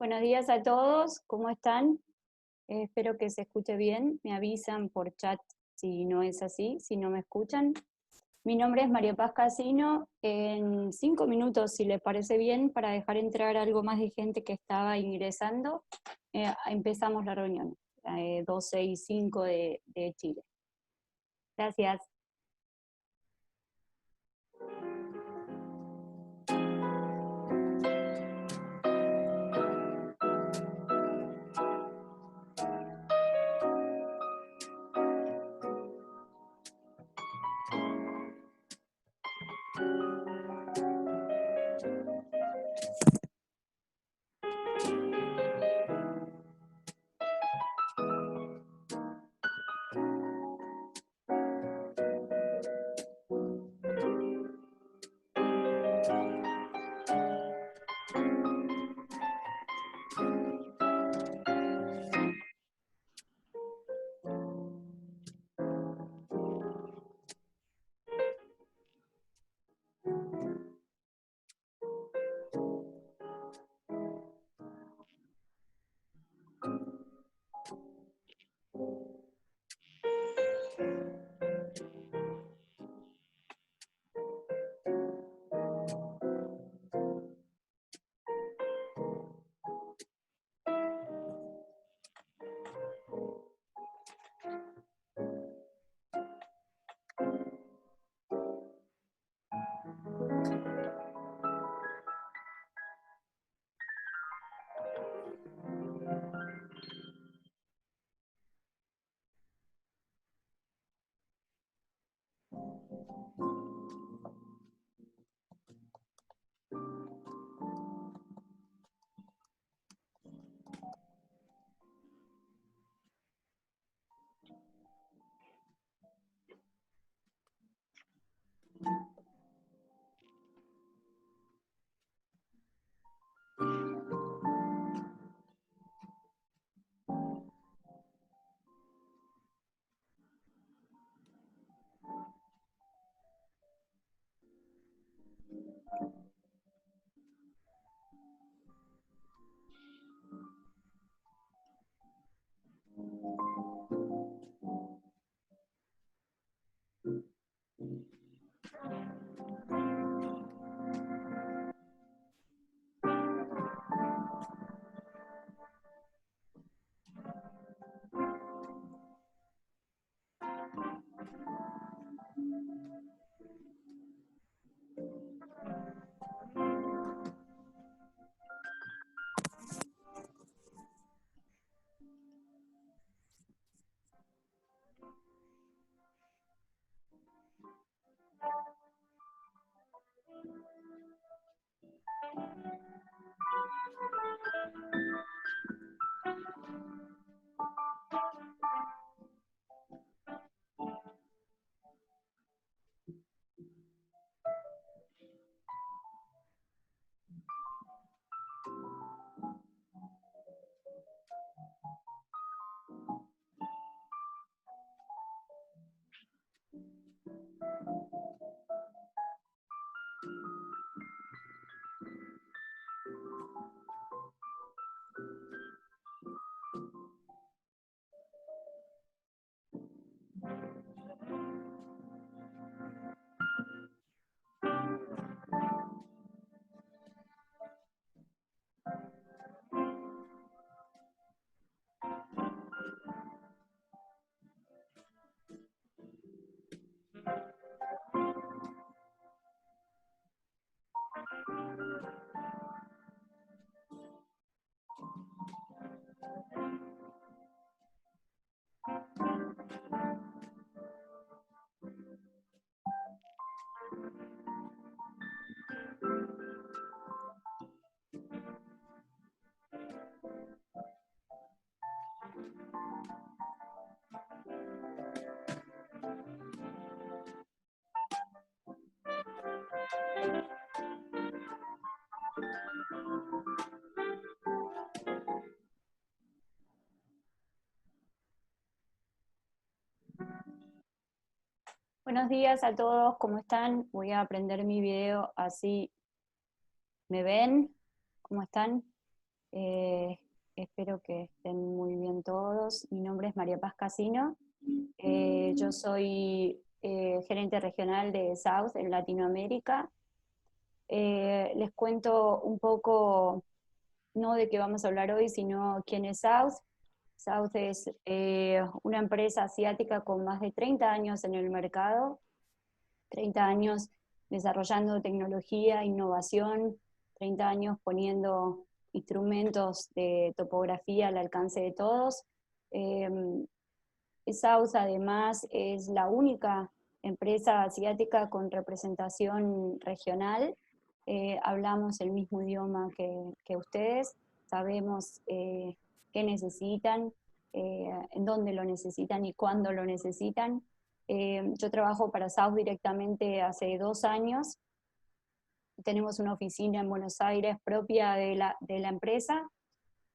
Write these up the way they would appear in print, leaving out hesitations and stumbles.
Buenos días a todos, ¿cómo están? Espero que se escuche bien. Me avisan por chat si no es así, si no me escuchan. Mi nombre es María Paz Casino. En 5 minutos, si les parece bien, para dejar entrar algo más de gente que estaba ingresando, empezamos la reunión, 12:05 de Chile. Gracias. Buenos días a todos, ¿cómo están? Voy a prender mi video así me ven. ¿Cómo están? Eh, Espero que estén muy bien todos. Mi nombre es María Paz Casino. Yo soy gerente regional de South en Latinoamérica. Les cuento un poco, no de qué vamos a hablar hoy, sino quién es South. South es una empresa asiática con más de 30 años en el mercado, 30 años desarrollando tecnología, innovación, 30 años poniendo instrumentos de topografía al alcance de todos. South además es la única empresa asiática con representación regional. Hablamos el mismo idioma que ustedes, sabemos qué necesitan, en dónde lo necesitan y cuándo lo necesitan. Yo trabajo para South directamente hace 2 años. Tenemos una oficina en Buenos Aires propia de la empresa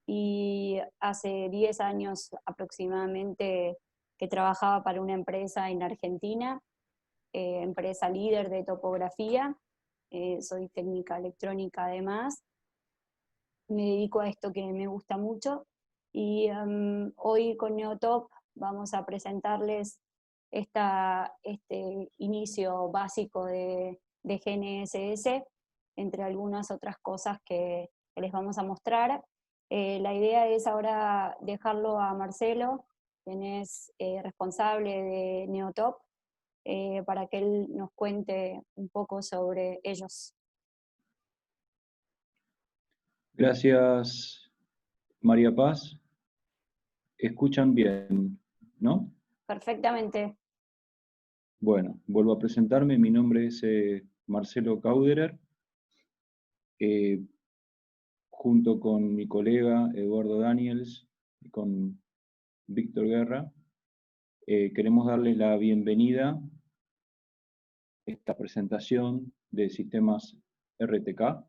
y hace 10 años aproximadamente que trabajaba para una empresa en Argentina, empresa líder de topografía. Soy técnica electrónica además. Me dedico a esto que me gusta mucho y hoy con Neotop vamos a presentarles este inicio básico de GNSS, entre algunas otras cosas que les vamos a mostrar. La idea es ahora dejarlo a Marcelo, quien es responsable de Neotop, para que él nos cuente un poco sobre ellos. Gracias, María Paz. ¿Escuchan bien, no? Perfectamente. Bueno, vuelvo a presentarme. Mi nombre es Marcelo Kauderer. Junto con mi colega Eduardo Daniels y con Víctor Guerra, queremos darles la bienvenida a esta presentación de sistemas RTK.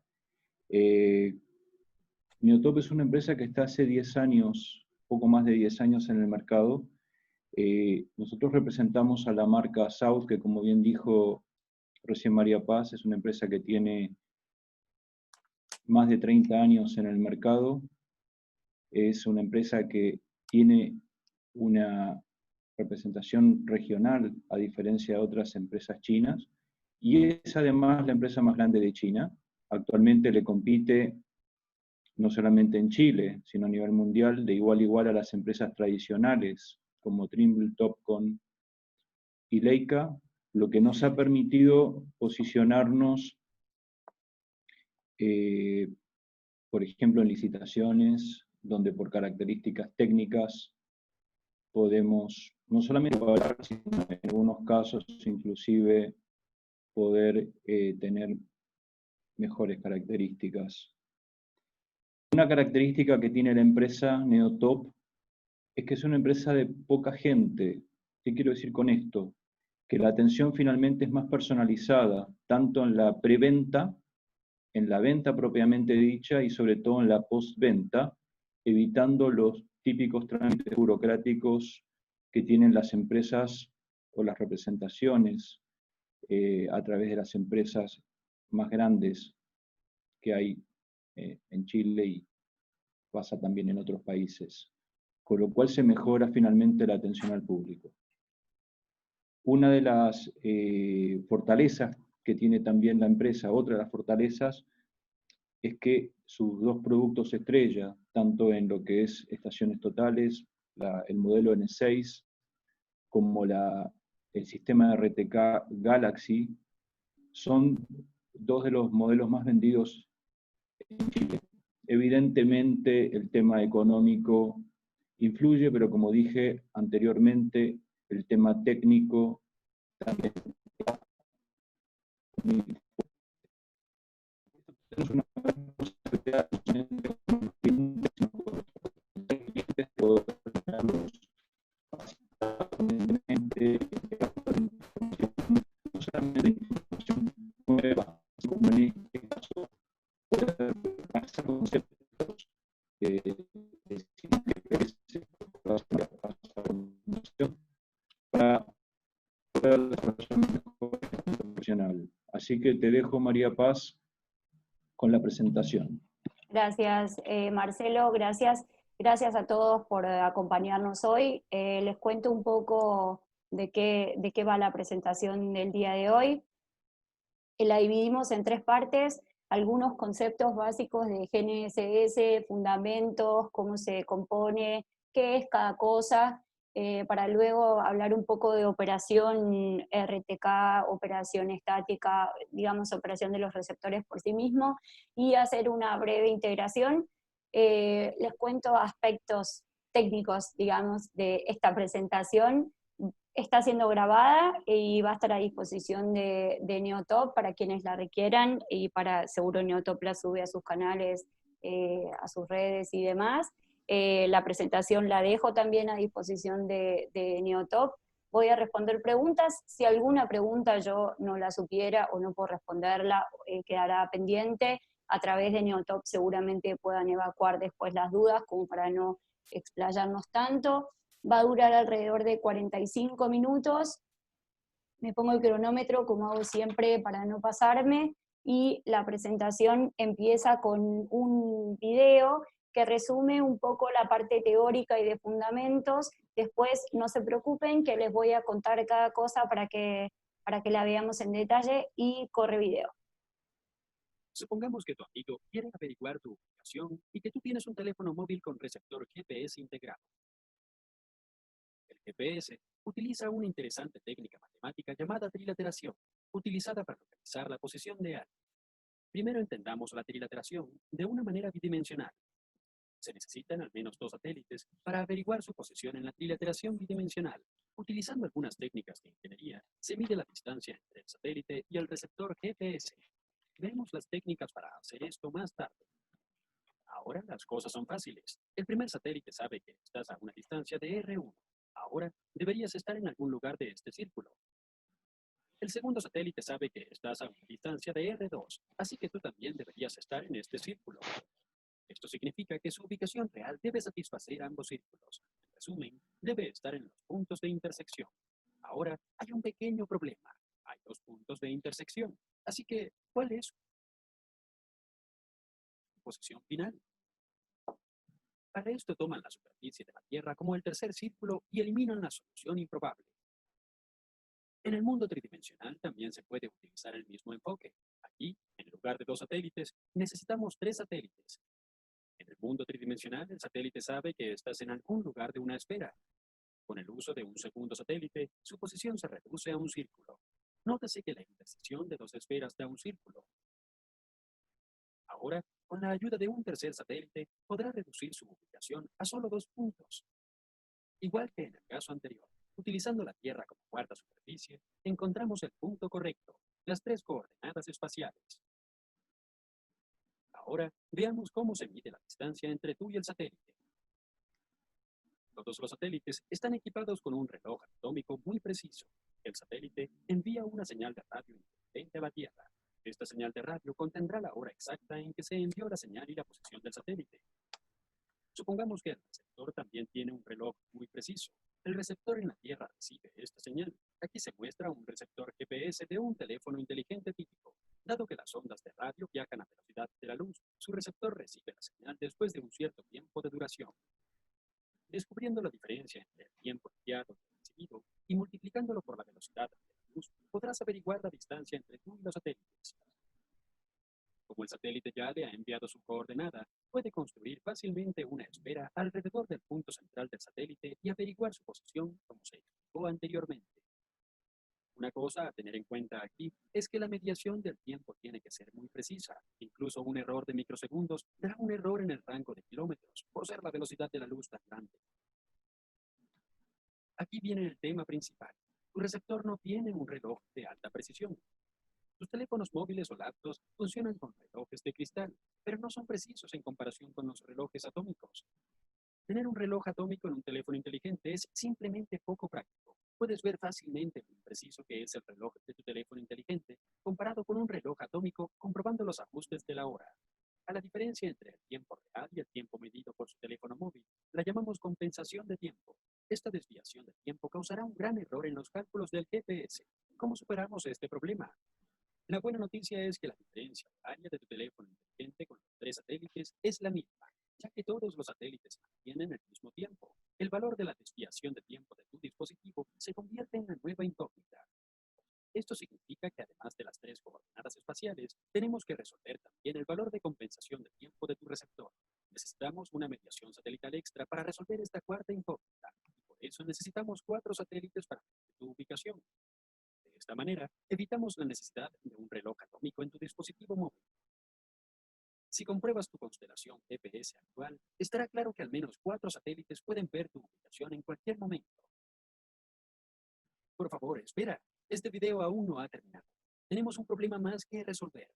Neotop es una empresa que está hace 10 años, poco más de 10 años en el mercado. Nosotros representamos a la marca South, que como bien dijo recién María Paz, es una empresa que tiene más de 30 años en el mercado. Es una empresa que tiene una representación regional, a diferencia de otras empresas chinas, y es además la empresa más grande de China. Actualmente le compite no solamente en Chile, sino a nivel mundial, de igual a igual a las empresas tradicionales, como Trimble, Topcon y Leica, lo que nos ha permitido posicionarnos, por ejemplo, en licitaciones, donde por características técnicas podemos no solamente hablar, sino en algunos casos inclusive poder tener mejores características. Una característica que tiene la empresa Neotop es que es una empresa de poca gente. ¿Qué quiero decir con esto? Que la atención finalmente es más personalizada, tanto en la preventa, en la venta propiamente dicha y sobre todo en la postventa, evitando los típicos trámites burocráticos que tienen las empresas o las representaciones a través de las empresas más grandes que hay en Chile y pasa también en otros países, con lo cual se mejora finalmente la atención al público. Una de las fortalezas que tiene también la empresa, otra de las fortalezas, es que sus dos productos estrella, tanto en lo que es estaciones totales, el modelo N6, como el sistema RTK Galaxy, son dos de los modelos más vendidos en Chile. Evidentemente el tema económico influye, pero como dije anteriormente, el tema técnico también. Tenemos una responsabilidad no solamente información nueva, como en este caso, poder hacer conceptos para poder desarrollar mejor profesional. Así que te dejo, María Paz, con la presentación. Gracias, Marcelo, gracias. Gracias a todos por acompañarnos hoy. Les cuento un poco de qué va la presentación del día de hoy. La dividimos en tres partes, algunos conceptos básicos de GNSS, fundamentos, cómo se compone, qué es cada cosa, para luego hablar un poco de operación RTK, operación estática, digamos, operación de los receptores por sí mismo, y hacer una breve integración. Les cuento aspectos técnicos, digamos, de esta presentación. Está siendo grabada y va a estar a disposición de Neotop para quienes la requieran, y para seguro Neotop la sube a sus canales, a sus redes y demás. La presentación la dejo también a disposición de Neotop. Voy a responder preguntas. Si alguna pregunta yo no la supiera o no puedo responderla, quedará pendiente. A través de Neotop seguramente puedan evacuar después las dudas, como para no explayarnos tanto. Va a durar alrededor de 45 minutos. Me pongo el cronómetro como hago siempre para no pasarme, y la presentación empieza con un video que resume un poco la parte teórica y de fundamentos. Después no se preocupen que les voy a contar cada cosa para que la veamos en detalle, y corre video. Supongamos que tu amigo quiere averiguar tu ubicación y que tú tienes un teléfono móvil con receptor GPS integrado. El GPS utiliza una interesante técnica matemática llamada trilateración, utilizada para localizar la posición de alguien. Primero entendamos la trilateración de una manera bidimensional. Se necesitan al menos dos satélites para averiguar su posición en la trilateración bidimensional. Utilizando algunas técnicas de ingeniería, se mide la distancia entre el satélite y el receptor GPS. Veremos las técnicas para hacer esto más tarde. Ahora las cosas son fáciles. El primer satélite sabe que estás a una distancia de R1. Ahora deberías estar en algún lugar de este círculo. El segundo satélite sabe que estás a una distancia de R2, así que tú también deberías estar en este círculo. Esto significa que su ubicación real debe satisfacer ambos círculos. En resumen, debe estar en los puntos de intersección. Ahora hay un pequeño problema. Hay dos puntos de intersección. Así que, ¿cuál es su posición final? Para esto toman la superficie de la Tierra como el tercer círculo y eliminan la solución improbable. En el mundo tridimensional también se puede utilizar el mismo enfoque. Aquí, en lugar de dos satélites, necesitamos tres satélites. En el mundo tridimensional, el satélite sabe que estás en algún lugar de una esfera. Con el uso de un segundo satélite, su posición se reduce a un círculo. Nótese que la intersección de dos esferas da un círculo. Ahora, con la ayuda de un tercer satélite, podrá reducir su ubicación a solo dos puntos. Igual que en el caso anterior, utilizando la Tierra como cuarta superficie, encontramos el punto correcto, las tres coordenadas espaciales. Ahora, veamos cómo se mide la distancia entre tú y el satélite. Todos los satélites están equipados con un reloj atómico muy preciso. El satélite envía una señal de radio inteligente a la Tierra. Esta señal de radio contendrá la hora exacta en que se envió la señal y la posición del satélite. Supongamos que el receptor también tiene un reloj muy preciso. El receptor en la Tierra recibe esta señal. Aquí se muestra un receptor GPS de un teléfono inteligente típico. Dado que las ondas de radio viajan a velocidad de la luz, su receptor recibe la señal después de un cierto tiempo de duración. Descubriendo la diferencia entre el tiempo enviado y recibido y multiplicándolo por la velocidad de la luz, podrás averiguar la distancia entre tú y los satélites. Como el satélite ya le ha enviado su coordenada, puede construir fácilmente una esfera alrededor del punto central del satélite y averiguar su posición como se explicó anteriormente. Una cosa a tener en cuenta aquí es que la mediación del tiempo tiene que ser muy precisa. Incluso un error de microsegundos dará un error en el rango de kilómetros, por ser la velocidad de la luz tan grande. Aquí viene el tema principal. Tu receptor no tiene un reloj de alta precisión. Tus teléfonos móviles o laptops funcionan con relojes de cristal, pero no son precisos en comparación con los relojes atómicos. Tener un reloj atómico en un teléfono inteligente es simplemente poco práctico. Puedes ver fácilmente lo impreciso que es el reloj de tu teléfono inteligente comparado con un reloj atómico comprobando los ajustes de la hora. A la diferencia entre el tiempo real y el tiempo medido por su teléfono móvil, la llamamos compensación de tiempo. Esta desviación de tiempo causará un gran error en los cálculos del GPS. ¿Cómo superamos este problema? La buena noticia es que la diferencia horaria de tu teléfono inteligente con los tres satélites satélites es la misma, ya que todos los satélites mantienen el mismo tiempo. El valor de la desviación de tiempo de tu dispositivo se convierte en la nueva incógnita. Esto significa que además de las 3 coordenadas espaciales, tenemos que resolver también el valor de compensación de tiempo de tu receptor. Necesitamos una mediación satelital extra para resolver esta cuarta incógnita, y por eso necesitamos 4 satélites para tu ubicación. De esta manera, evitamos la necesidad de un reloj atómico en tu dispositivo móvil. Si compruebas tu constelación GPS actual, estará claro que al menos 4 satélites pueden ver tu ubicación en cualquier momento. Por favor, espera. Este video aún no ha terminado. Tenemos un problema más que resolver.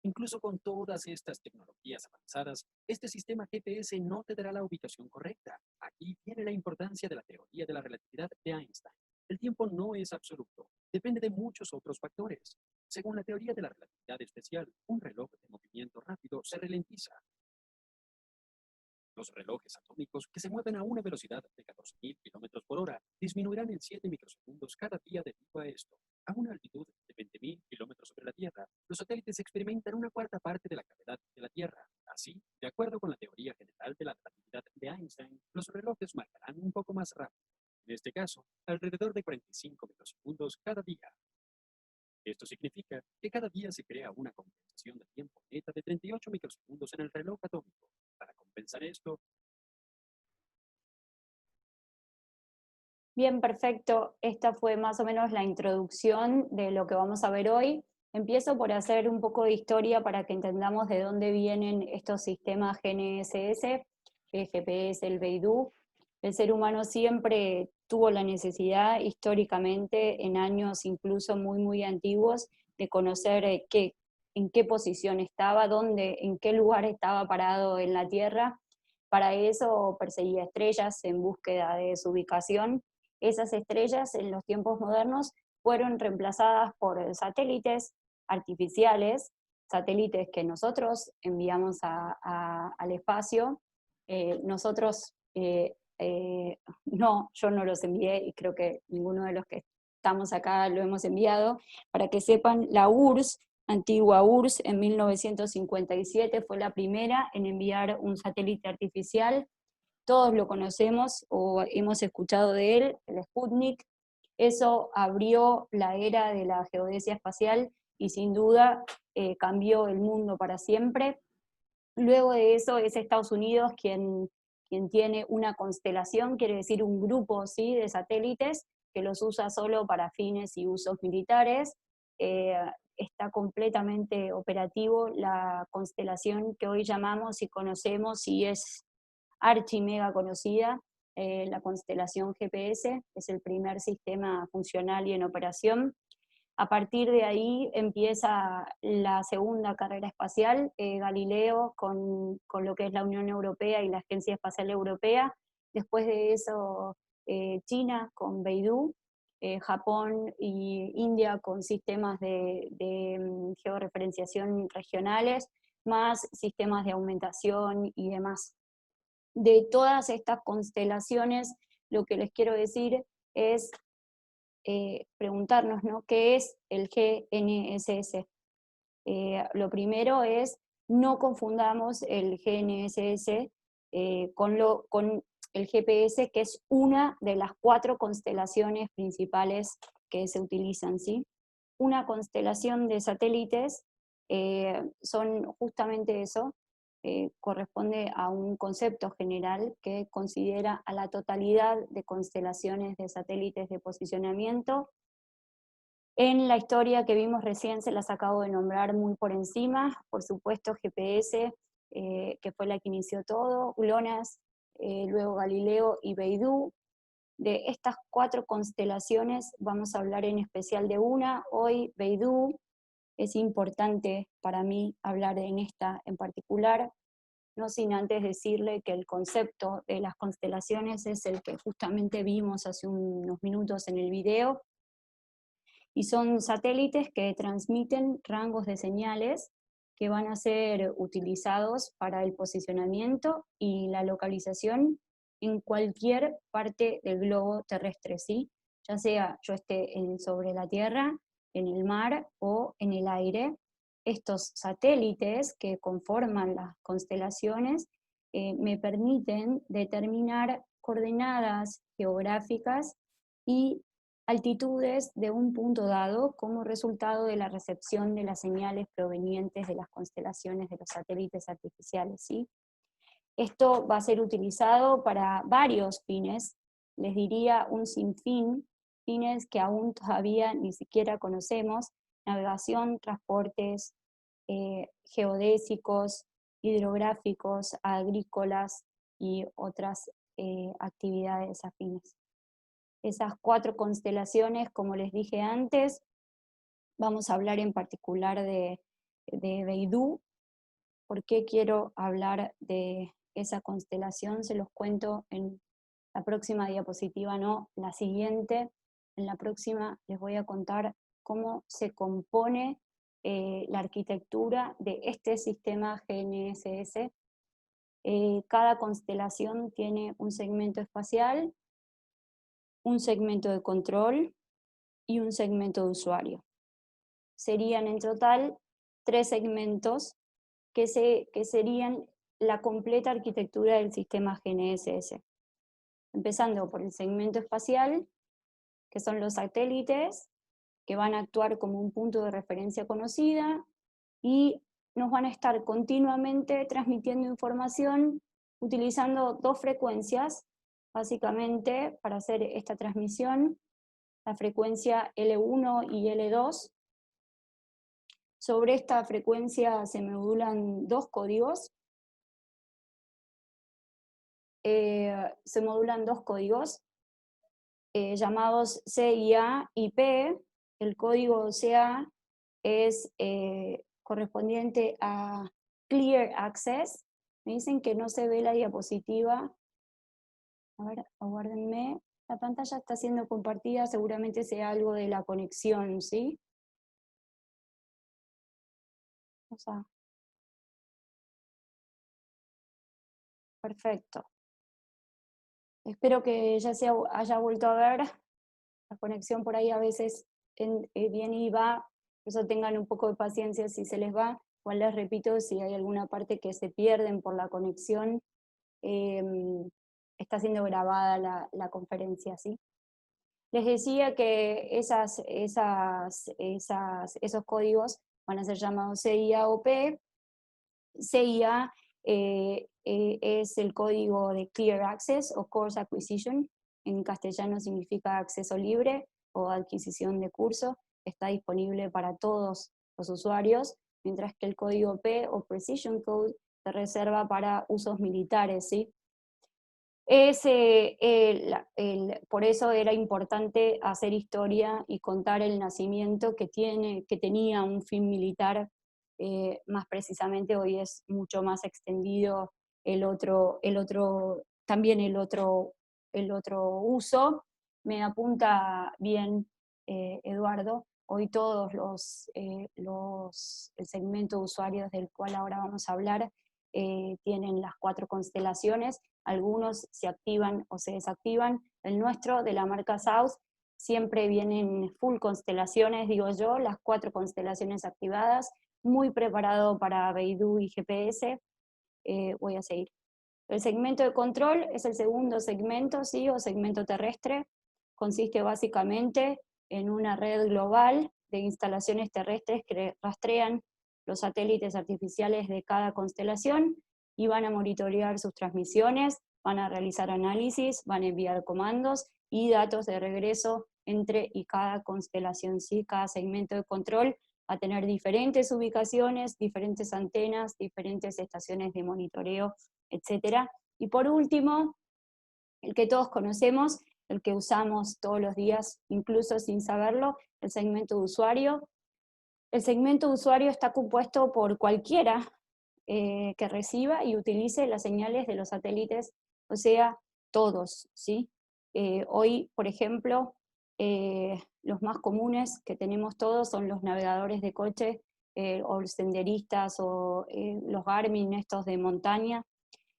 Incluso con todas estas tecnologías avanzadas, este sistema GPS no te dará la ubicación correcta. Aquí viene la importancia de la teoría de la relatividad de Einstein. El tiempo no es absoluto, depende de muchos otros factores. Según la teoría de la relatividad especial, un reloj de movimiento rápido se ralentiza. Los relojes atómicos que se mueven a una velocidad de 14.000 km por hora disminuirán en 7 microsegundos cada día debido a esto. A una altitud de 20.000 kilómetros sobre la Tierra, los satélites experimentan una cuarta parte de la gravedad de la Tierra. Así, de acuerdo con la teoría general de la relatividad de Einstein, los relojes marcarán un poco más rápido. En este caso, alrededor de 45 microsegundos cada día. Esto significa que cada día se crea una compensación de tiempo neta de 38 microsegundos en el reloj atómico. Para compensar esto, Bien, perfecto. Esta fue más o menos la introducción de lo que vamos a ver hoy. Empiezo por hacer un poco de historia para que entendamos de dónde vienen estos sistemas GNSS, el GPS, el Beidou. El ser humano siempre tuvo la necesidad, históricamente, en años incluso muy, muy antiguos, de conocer en qué posición estaba, dónde, en qué lugar estaba parado en la Tierra. Para eso perseguía estrellas en búsqueda de su ubicación. Esas estrellas en los tiempos modernos fueron reemplazadas por satélites artificiales, satélites que nosotros enviamos al espacio. No, yo no los envié y creo que ninguno de los que estamos acá lo hemos enviado. Para que sepan, la URSS, antigua URSS, en 1957 fue la primera en enviar un satélite artificial. Todos lo conocemos o hemos escuchado de él, el Sputnik. Eso abrió la era de la geodesia espacial y sin duda cambió el mundo para siempre. Luego de eso es Estados Unidos quien tiene una constelación, quiere decir un grupo, ¿sí?, de satélites que los usa solo para fines y usos militares. Está completamente operativo la constelación que hoy llamamos y conocemos y es archi mega conocida, la constelación GPS, es el primer sistema funcional y en operación. A partir de ahí empieza la segunda carrera espacial, Galileo con lo que es la Unión Europea y la Agencia Espacial Europea. Después de eso, China con Beidou, Japón y India con sistemas de georreferenciación regionales, más sistemas de aumentación y demás. De todas estas constelaciones, lo que les quiero decir es preguntarnos, ¿no?, ¿qué es el GNSS? Lo primero es, no confundamos el GNSS con el GPS, que es una de las 4 constelaciones principales que se utilizan, ¿sí? Una constelación de satélites son justamente eso, corresponde a un concepto general que considera a la totalidad de constelaciones de satélites de posicionamiento. En la historia que vimos recién se las acabo de nombrar muy por encima, por supuesto GPS, que fue la que inició todo, GLONASS, luego Galileo y Beidou. De estas 4 constelaciones vamos a hablar en especial de una, hoy Beidou. Es importante para mí hablar en esta en particular, no sin antes decirle que el concepto de las constelaciones es el que justamente vimos hace unos minutos en el video, y son satélites que transmiten rangos de señales que van a ser utilizados para el posicionamiento y la localización en cualquier parte del globo terrestre, ¿sí? Ya sea yo esté sobre la Tierra, en el mar o en el aire. estos satélites que conforman las constelaciones me permiten determinar coordenadas geográficas y altitudes de un punto dado como resultado de la recepción de las señales provenientes de las constelaciones de los satélites artificiales, ¿sí? Esto va a ser utilizado para varios fines, les diría un sinfín, fines que aún todavía ni siquiera conocemos: navegación, transportes, geodésicos, hidrográficos, agrícolas y otras actividades afines. Esas 4 constelaciones, como les dije antes, vamos a hablar en particular de Beidou. ¿Por qué quiero hablar de esa constelación? Se los cuento en la próxima diapositiva, no la siguiente. En la próxima les voy a contar cómo se compone la arquitectura de este sistema GNSS. Cada constelación tiene un segmento espacial, un segmento de control y un segmento de usuario. Serían en total 3 segmentos que serían la completa arquitectura del sistema GNSS. Empezando por el segmento espacial, que son los satélites, que van a actuar como un punto de referencia conocida y nos van a estar continuamente transmitiendo información utilizando 2 frecuencias, básicamente, para hacer esta transmisión: la frecuencia L1 y L2. Sobre esta frecuencia se modulan 2 códigos. Llamados CIA y P. El código CA es correspondiente a Clear Access. Me dicen que no se ve la diapositiva. A ver, aguárdenme. La pantalla está siendo compartida, seguramente sea algo de la conexión, ¿sí? Perfecto. Espero que ya se haya vuelto a ver. La conexión por ahí a veces viene y va, por eso tengan un poco de paciencia si se les va. Igual les repito, si hay alguna parte que se pierden por la conexión, está siendo grabada la conferencia, ¿sí? Les decía que esos códigos van a ser llamados CIA o P. CIA es el código de Clear Access o Course Acquisition. En castellano significa acceso libre o adquisición de curso. Está disponible para todos los usuarios, mientras que el código P o Precision Code se reserva para usos militares, ¿sí? Por eso era importante hacer historia y contar el nacimiento que tenía un fin militar. Más precisamente hoy es mucho más extendido también el otro uso. Me apunta bien Eduardo, hoy todos el segmento de usuarios del cual ahora vamos a hablar tienen las 4 constelaciones. Algunos se activan o se desactivan. El nuestro, de la marca South, siempre vienen full constelaciones, digo yo, las 4 constelaciones activadas, muy preparado para Beidou y GPS. Voy a seguir. El segmento de control es el segundo segmento, ¿sí? O segmento terrestre. Consiste básicamente en una red global de instalaciones terrestres que rastrean los satélites artificiales de cada constelación y van a monitorear sus transmisiones, van a realizar análisis, van a enviar comandos y datos de regreso entre y cada constelación, ¿sí? Cada segmento de control va a tener diferentes ubicaciones, diferentes antenas, diferentes estaciones de monitoreo, etc. Y por último, el que todos conocemos, el que usamos todos los días, incluso sin saberlo, el segmento de usuario. El segmento de usuario está compuesto por cualquiera que reciba y utilice las señales de los satélites, o sea, todos, ¿sí? Hoy, por ejemplo, los más comunes que tenemos todos son los navegadores de coche, o los senderistas, o los Garmin estos de montaña,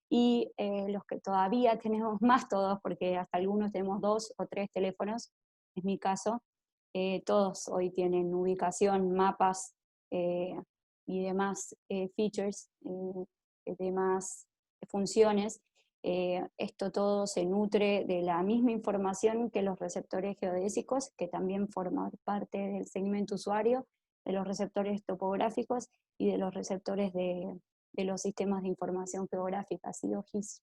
y los que todavía tenemos más todos, porque hasta algunos tenemos 2 o 3 teléfonos, es mi caso, todos hoy tienen ubicación, mapas, demás features, demás funciones, esto todo se nutre de la misma información que los receptores geodésicos, que también forman parte del segmento usuario, de los receptores topográficos y de los receptores de los sistemas de información geográfica, ¿sí? O GIS.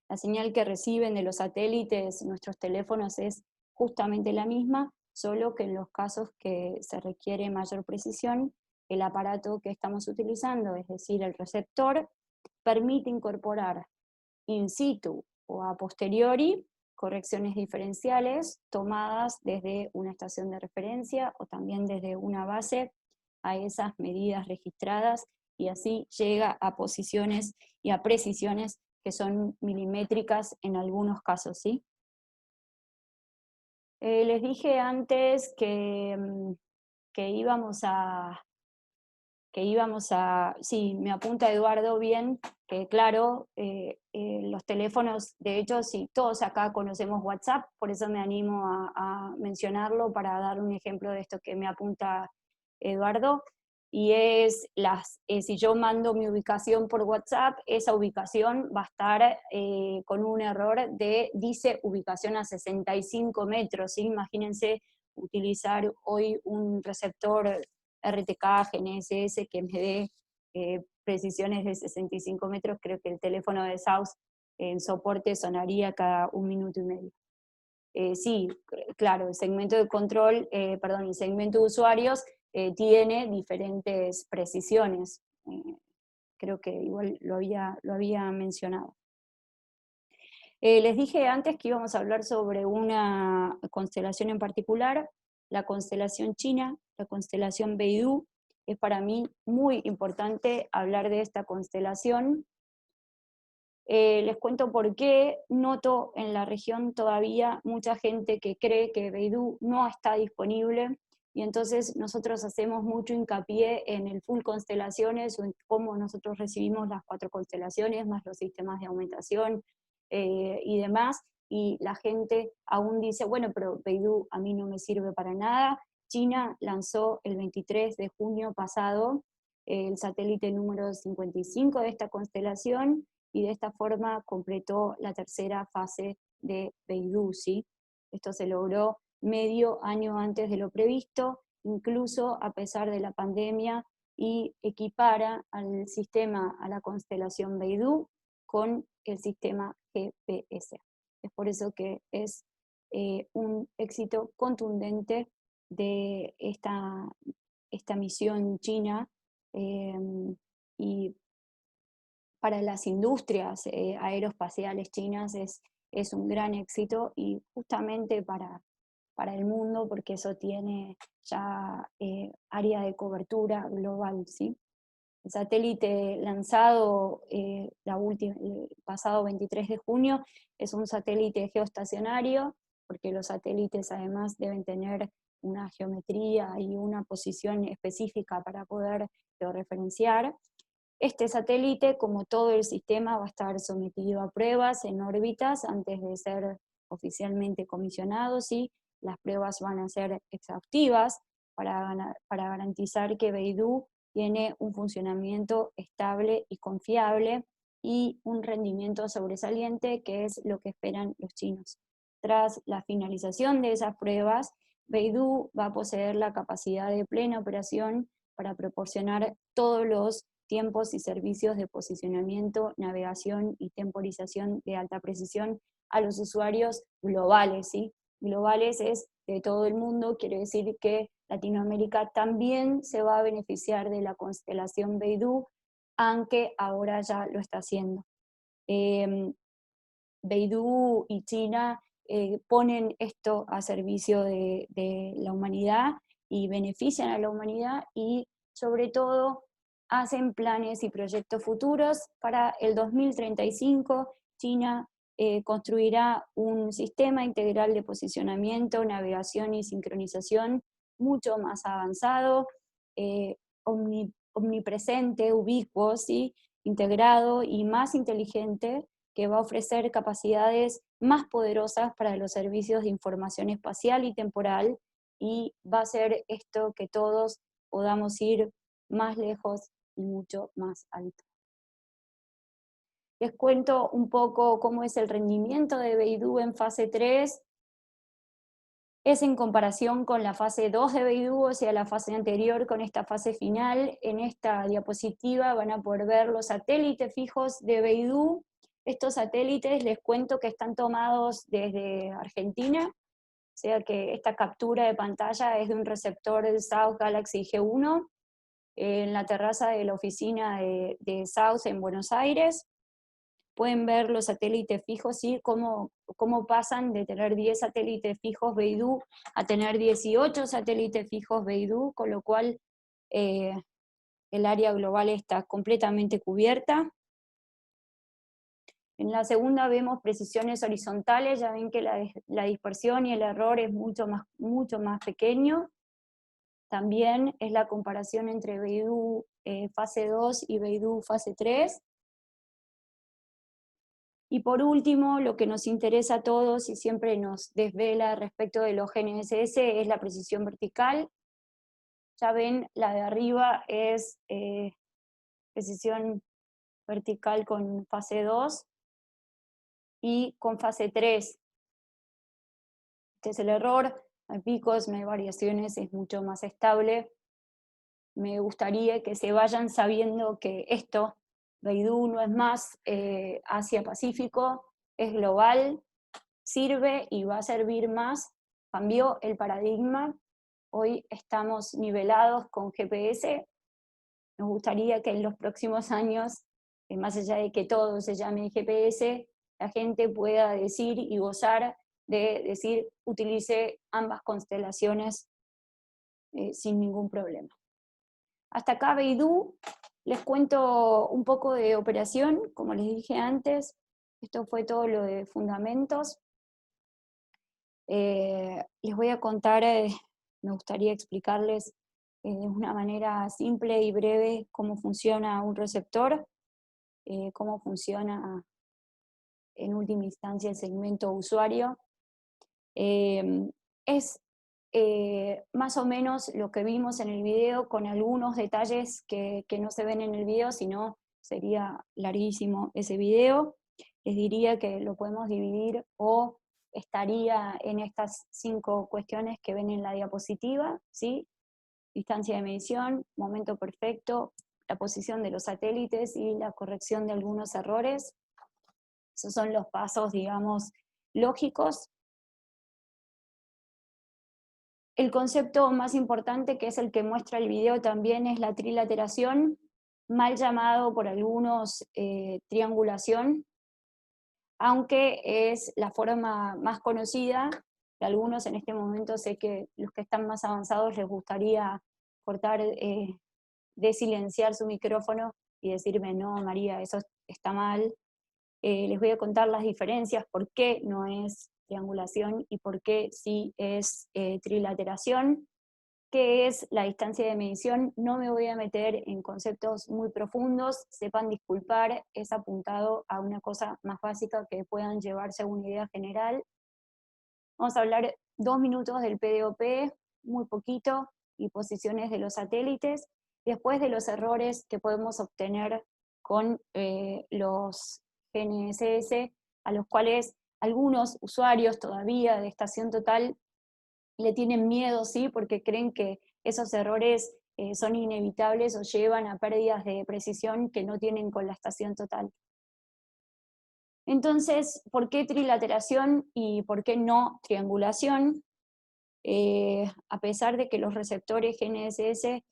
La señal que reciben de los satélites nuestros teléfonos es justamente la misma, solo que en los casos que se requiere mayor precisión, el aparato que estamos utilizando, es decir, el receptor, permite incorporar in situ o a posteriori correcciones diferenciales tomadas desde una estación de referencia o también desde una base a esas medidas registradas, y así llega a posiciones y a precisiones que son milimétricas en algunos casos, ¿sí? Les dije antes que íbamos a, sí, me apunta Eduardo bien, que claro, los teléfonos, de hecho, sí, todos acá conocemos WhatsApp, por eso me animo a mencionarlo para dar un ejemplo de esto que me apunta Eduardo, y es si yo mando mi ubicación por WhatsApp, esa ubicación va a estar con un error dice ubicación a 65 metros, ¿sí? Imagínense utilizar hoy un receptor RTK, GNSS, que me dé precisiones de 65 metros, creo que el teléfono de South en soporte sonaría cada 1 minuto y medio. Sí, claro, el segmento de control, el segmento de usuarios tiene diferentes precisiones. Creo que igual lo había mencionado. Les dije antes que íbamos a hablar sobre una constelación en particular, la constelación china, la constelación Beidou. Es para mí muy importante hablar de esta constelación. Les cuento por qué noto en la región todavía mucha gente que cree que Beidou no está disponible, y entonces nosotros hacemos mucho hincapié en el full constelaciones, o en cómo nosotros recibimos las 4 constelaciones, más los sistemas de aumentación y demás, y la gente aún dice, bueno, pero Beidou a mí no me sirve para nada. China lanzó el 23 de junio pasado el satélite número 55 de esta constelación, y de esta forma completó la tercera fase de Beidou, ¿sí? Esto se logró medio año antes de lo previsto, incluso a pesar de la pandemia, y equipara al sistema, a la constelación Beidou, con el sistema GPS. Es por eso que es un éxito contundente de esta misión china, y para las industrias aeroespaciales chinas es un gran éxito, y justamente para el mundo, porque eso tiene ya área de cobertura global, ¿sí? El satélite lanzado el pasado 23 de junio es un satélite geoestacionario, porque los satélites además deben tener una geometría y una posición específica para poder georreferenciar. Este satélite, como todo el sistema, va a estar sometido a pruebas en órbitas antes de ser oficialmente comisionado, ¿sí? Las pruebas van a ser exhaustivas para garantizar que Beidou tiene un funcionamiento estable y confiable y un rendimiento sobresaliente, que es lo que esperan los chinos. Tras la finalización de esas pruebas, Beidou va a poseer la capacidad de plena operación para proporcionar todos los tiempos y servicios de posicionamiento, navegación y temporización de alta precisión a los usuarios globales, ¿sí? Globales es de todo el mundo, quiere decir que Latinoamérica también se va a beneficiar de la constelación Beidou, aunque ahora ya lo está haciendo. Beidou y China ponen esto a servicio de la humanidad y benefician a la humanidad, y sobre todo hacen planes y proyectos futuros. Para el 2035, China construirá un sistema integral de posicionamiento, navegación y sincronización mucho más avanzado, omnipresente, ubicuo, ¿sí? Integrado y más inteligente, que va a ofrecer capacidades más poderosas para los servicios de información espacial y temporal, y va a hacer esto que todos podamos ir más lejos y mucho más alto. Les cuento un poco cómo es el rendimiento de Beidou en fase 3. Es en comparación con la fase 2 de Beidou, o sea, la fase anterior con esta fase final. En esta diapositiva van a poder ver los satélites fijos de Beidou. Estos satélites les cuento que están tomados desde Argentina, o sea que esta captura de pantalla es de un receptor del South Galaxy G1 en la terraza de la oficina de South en Buenos Aires. Pueden ver los satélites fijos, ¿sí? Cómo pasan de tener 10 satélites fijos Beidou a tener 18 satélites fijos Beidou, con lo cual el área global está completamente cubierta. En la segunda vemos precisiones horizontales, ya ven que la dispersión y el error es mucho más pequeño. También es la comparación entre Beidou fase 2 y Beidou fase 3. Y por último, lo que nos interesa a todos y siempre nos desvela respecto de los GNSS es la precisión vertical. Ya ven, la de arriba es precisión vertical con fase 2 y con fase 3. Este es el error, no hay picos, no hay variaciones, es mucho más estable. Me gustaría que se vayan sabiendo que esto, Beidou no es más Asia-Pacífico, es global, sirve y va a servir más. Cambió el paradigma, hoy estamos nivelados con GPS. Nos gustaría que en los próximos años, más allá de que todo se llame GPS, la gente pueda decir y gozar de decir, utilice ambas constelaciones sin ningún problema. Hasta acá Beidou. Les cuento un poco de operación, como les dije antes, esto fue todo lo de fundamentos. Les voy a contar, me gustaría explicarles de una manera simple y breve cómo funciona un receptor, cómo funciona en última instancia el segmento usuario. Es más o menos lo que vimos en el video, con algunos detalles que no se ven en el video, si no sería larguísimo ese video. Les diría que lo podemos dividir o estaría en estas 5 cuestiones que ven en la diapositiva, ¿sí? Distancia de medición, momento perfecto, la posición de los satélites y la corrección de algunos errores. Esos son los pasos, digamos, lógicos. El concepto más importante, que es el que muestra el video también, es la trilateración, mal llamado por algunos triangulación, aunque es la forma más conocida. De algunos en este momento sé que los que están más avanzados les gustaría cortar, desilenciar su micrófono y decirme, no, María, eso está mal. Les voy a contar las diferencias, por qué no es triangulación y por qué sí es trilateración. ¿Qué es la distancia de medición? No me voy a meter en conceptos muy profundos, sepan disculpar, es apuntado a una cosa más básica que puedan llevarse a una idea general. Vamos a hablar 2 minutos del PDOP, muy poquito, y posiciones de los satélites, después de los errores que podemos obtener con los GNSS, a los cuales algunos usuarios todavía de estación total le tienen miedo, ¿sí? Porque creen que esos errores son inevitables o llevan a pérdidas de precisión que no tienen con la estación total. Entonces, ¿por qué trilateración y por qué no triangulación? A pesar de que los receptores GNSS,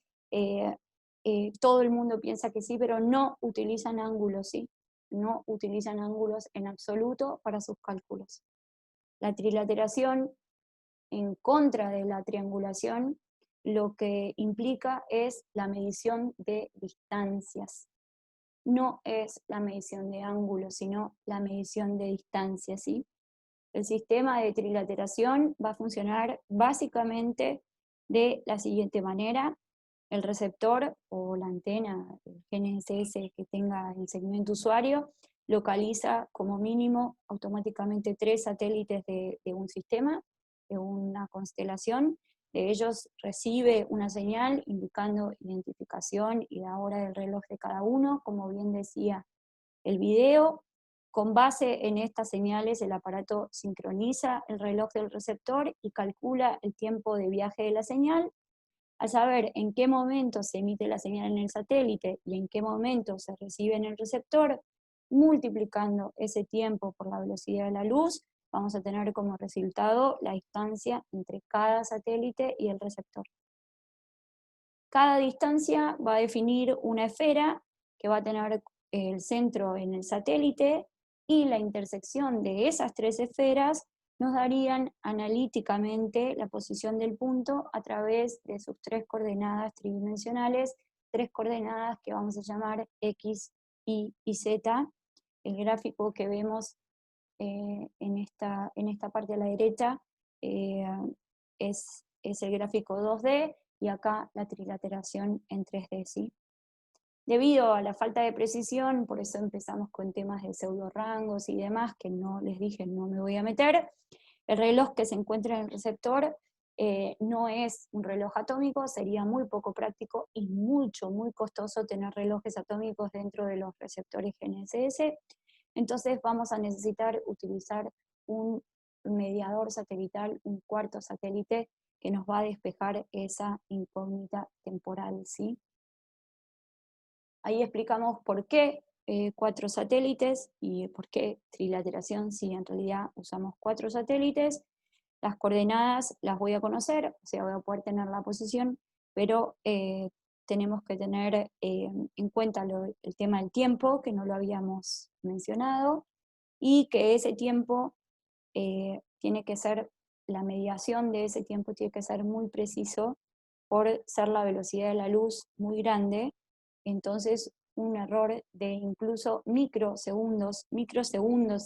todo el mundo piensa que sí, pero no utilizan ángulos, ¿sí? No utilizan ángulos en absoluto para sus cálculos. La trilateración, en contra de la triangulación, lo que implica es la medición de distancias. No es la medición de ángulos, sino la medición de distancias, ¿sí? El sistema de trilateración va a funcionar básicamente de la siguiente manera. El receptor o la antena, el GNSS que tenga el segmento usuario, localiza como mínimo automáticamente 3 satélites de un sistema, de una constelación, de ellos recibe una señal indicando identificación y la hora del reloj de cada uno, como bien decía el video. Con base en estas señales, el aparato sincroniza el reloj del receptor y calcula el tiempo de viaje de la señal. Al saber en qué momento se emite la señal en el satélite y en qué momento se recibe en el receptor, multiplicando ese tiempo por la velocidad de la luz, vamos a tener como resultado la distancia entre cada satélite y el receptor. Cada distancia va a definir una esfera que va a tener el centro en el satélite, y la intersección de esas tres esferas nos darían analíticamente la posición del punto a través de sus tres coordenadas tridimensionales, tres coordenadas que vamos a llamar X, Y y Z. El gráfico que vemos en esta parte a la derecha es el gráfico 2D, y acá la trilateración en 3D, ¿sí? Debido a la falta de precisión, por eso empezamos con temas de pseudorangos y demás, que no les dije, no me voy a meter. El reloj que se encuentra en el receptor no es un reloj atómico, sería muy poco práctico y muy costoso tener relojes atómicos dentro de los receptores GNSS. Entonces vamos a necesitar utilizar un mediador satelital, un cuarto satélite, que nos va a despejar esa incógnita temporal, ¿sí? Ahí explicamos por qué 4 satélites y por qué trilateración, si en realidad usamos 4 satélites. Las coordenadas las voy a conocer, o sea, voy a poder tener la posición, pero tenemos que tener en cuenta el tema del tiempo, que no lo habíamos mencionado, y que ese tiempo tiene que ser, la mediación de ese tiempo tiene que ser muy preciso por ser la velocidad de la luz muy grande. Entonces un error de incluso microsegundos,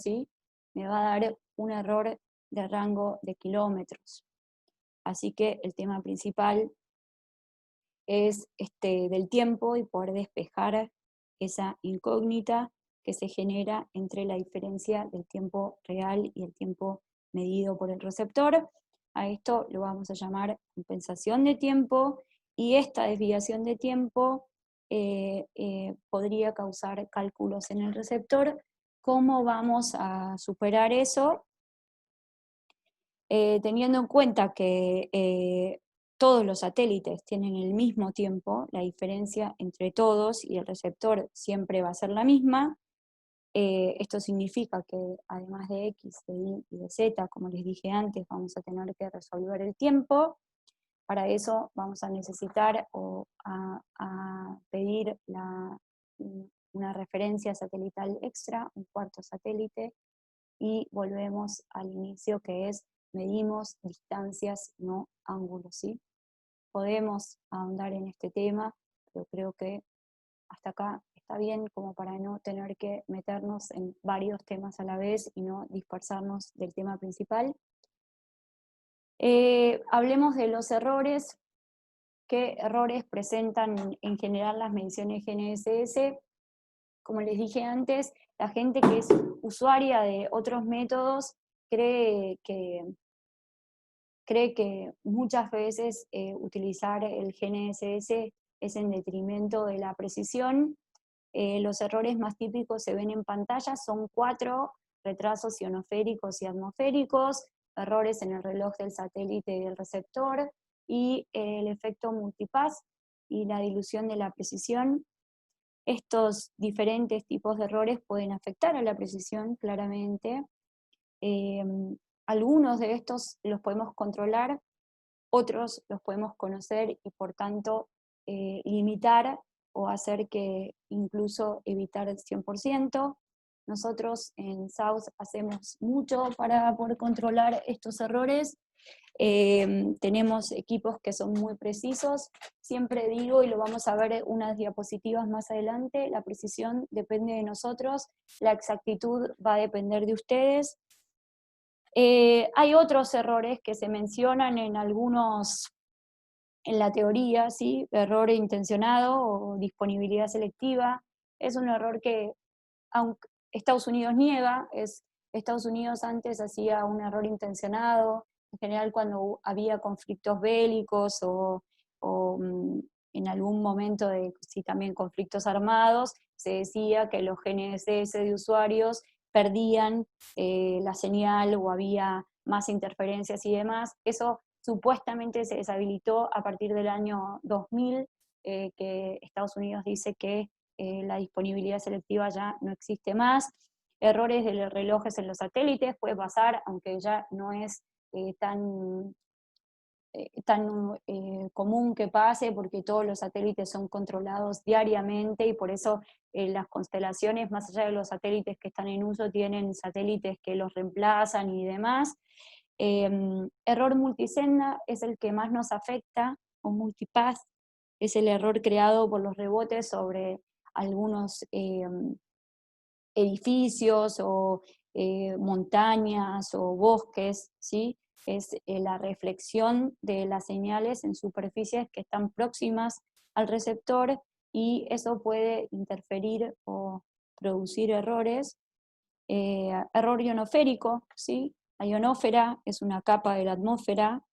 ¿sí? Me va a dar un error de rango de kilómetros. Así que el tema principal es del tiempo y poder despejar esa incógnita que se genera entre la diferencia del tiempo real y el tiempo medido por el receptor. A esto lo vamos a llamar compensación de tiempo, y esta desviación de tiempo podría causar cálculos en el receptor. ¿Cómo vamos a superar eso? Teniendo en cuenta que todos los satélites tienen el mismo tiempo, la diferencia entre todos y el receptor siempre va a ser la misma. Esto significa que además de X, de Y y de Z, como les dije antes, vamos a tener que resolver el tiempo. Para eso vamos a necesitar a pedir una referencia satelital extra, un cuarto satélite, y volvemos al inicio, que es medimos distancias, no ángulos, ¿sí? Podemos ahondar en este tema, pero creo que hasta acá está bien, como para no tener que meternos en varios temas a la vez y no dispersarnos del tema principal. Hablemos de los errores. ¿Qué errores presentan en general las mediciones GNSS? Como les dije antes, la gente que es usuaria de otros métodos cree que muchas veces utilizar el GNSS es en detrimento de la precisión. Los errores más típicos se ven en pantalla, son 4: retrasos ionosféricos y atmosféricos, errores en el reloj del satélite y del receptor, y el efecto multipass y la dilución de la precisión. Estos diferentes tipos de errores pueden afectar a la precisión, claramente. Algunos de estos los podemos controlar, otros los podemos conocer y por tanto limitar o hacer que incluso evitar el 100%. Nosotros en SAUS hacemos mucho para poder controlar estos errores. Tenemos equipos que son muy precisos. Siempre digo, y lo vamos a ver unas diapositivas más adelante, la precisión depende de nosotros, la exactitud va a depender de ustedes. Hay otros errores que se mencionan en la teoría, ¿sí? Error intencionado o disponibilidad selectiva. Es un error que, aunque Estados Unidos niega, Estados Unidos antes hacía un error intencionado, en general cuando había conflictos bélicos o en algún momento de sí, también conflictos armados, se decía que los GNSS de usuarios perdían la señal o había más interferencias y demás. Eso supuestamente se deshabilitó a partir del año 2000, que Estados Unidos dice que la disponibilidad selectiva ya no existe más. Errores de los relojes en los satélites puede pasar, aunque ya no es tan común que pase, porque todos los satélites son controlados diariamente y por eso las constelaciones, más allá de los satélites que están en uso, tienen satélites que los reemplazan y demás. Error multisenda es el que más nos afecta, o multipath, es el error creado por los rebotes sobre algunos edificios o montañas o bosques, ¿sí? Es la reflexión de las señales en superficies que están próximas al receptor y eso puede interferir o producir errores. Error ionosférico, ¿sí? La ionosfera es una capa de la atmósfera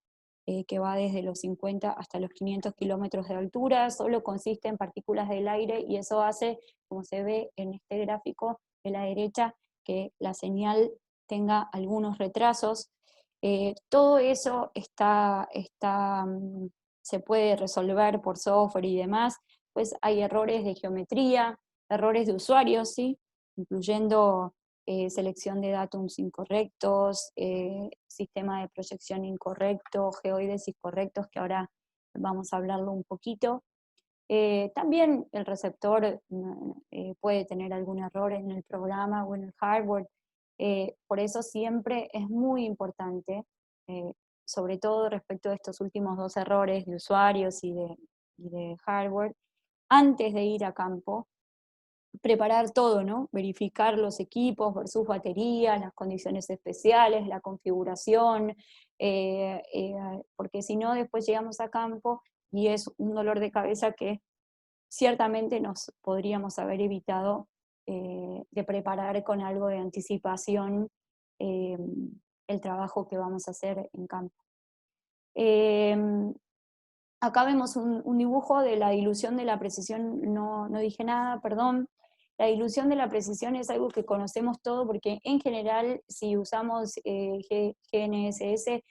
que va desde los 50 hasta los 500 kilómetros de altura, solo consiste en partículas del aire y eso hace, como se ve en este gráfico de la derecha, que la señal tenga algunos retrasos. Todo eso se puede resolver por software y demás, pues hay errores de geometría, errores de usuarios, ¿sí? Incluyendo selección de datums incorrectos, sistema de proyección incorrecto, geoides incorrectos, que ahora vamos a hablarlo un poquito. También el receptor puede tener algún error en el programa o en el hardware, por eso siempre es muy importante, sobre todo respecto a estos últimos dos errores de usuarios y de hardware, antes de ir a campo, preparar todo, ¿no? Verificar los equipos, ver sus baterías, las condiciones especiales, la configuración, porque si no después llegamos a campo y es un dolor de cabeza que ciertamente nos podríamos haber evitado de preparar con algo de anticipación el trabajo que vamos a hacer en campo. Acá vemos un dibujo de la dilución de la precisión, no dije nada, perdón. La dilución de la precisión es algo que conocemos todo porque en general si usamos GNSS,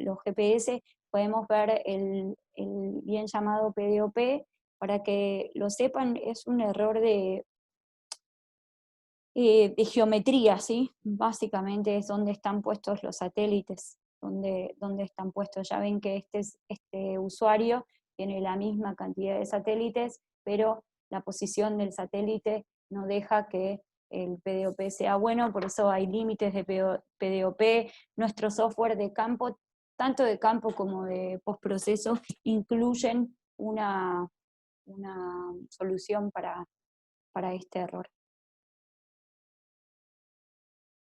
los GPS, podemos ver el bien llamado PDOP. Para que lo sepan, es un error de geometría, ¿sí? Básicamente es donde están puestos los satélites, donde están puestos. Ya ven que este usuario tiene la misma cantidad de satélites, pero la posición del satélite no deja que el PDOP sea bueno, por eso hay límites de PDOP. Nuestro software de campo, tanto de campo como de postproceso, incluyen una solución para este error.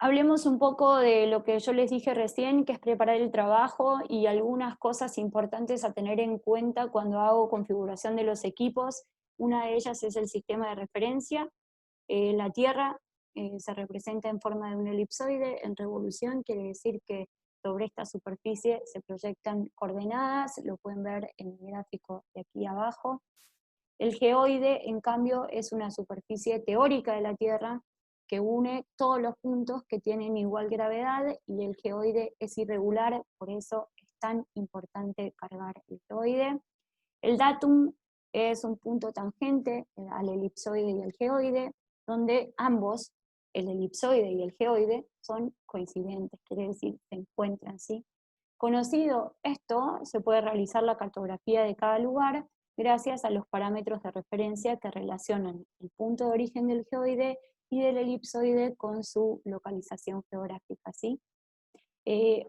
Hablemos un poco de lo que yo les dije recién, que es preparar el trabajo y algunas cosas importantes a tener en cuenta cuando hago configuración de los equipos. Una de ellas es el sistema de referencia. La Tierra se representa en forma de un elipsoide en revolución, quiere decir que sobre esta superficie se proyectan coordenadas, lo pueden ver en el gráfico de aquí abajo. El geoide, en cambio, es una superficie teórica de la Tierra que une todos los puntos que tienen igual gravedad y el geoide es irregular, por eso es tan importante cargar el geoide. El datum es un punto tangente al elipsoide y al geoide, donde ambos, el elipsoide y el geoide, son coincidentes, quiere decir, se encuentran, ¿sí? Conocido esto, se puede realizar la cartografía de cada lugar gracias a los parámetros de referencia que relacionan el punto de origen del geoide y del elipsoide con su localización geográfica, ¿sí?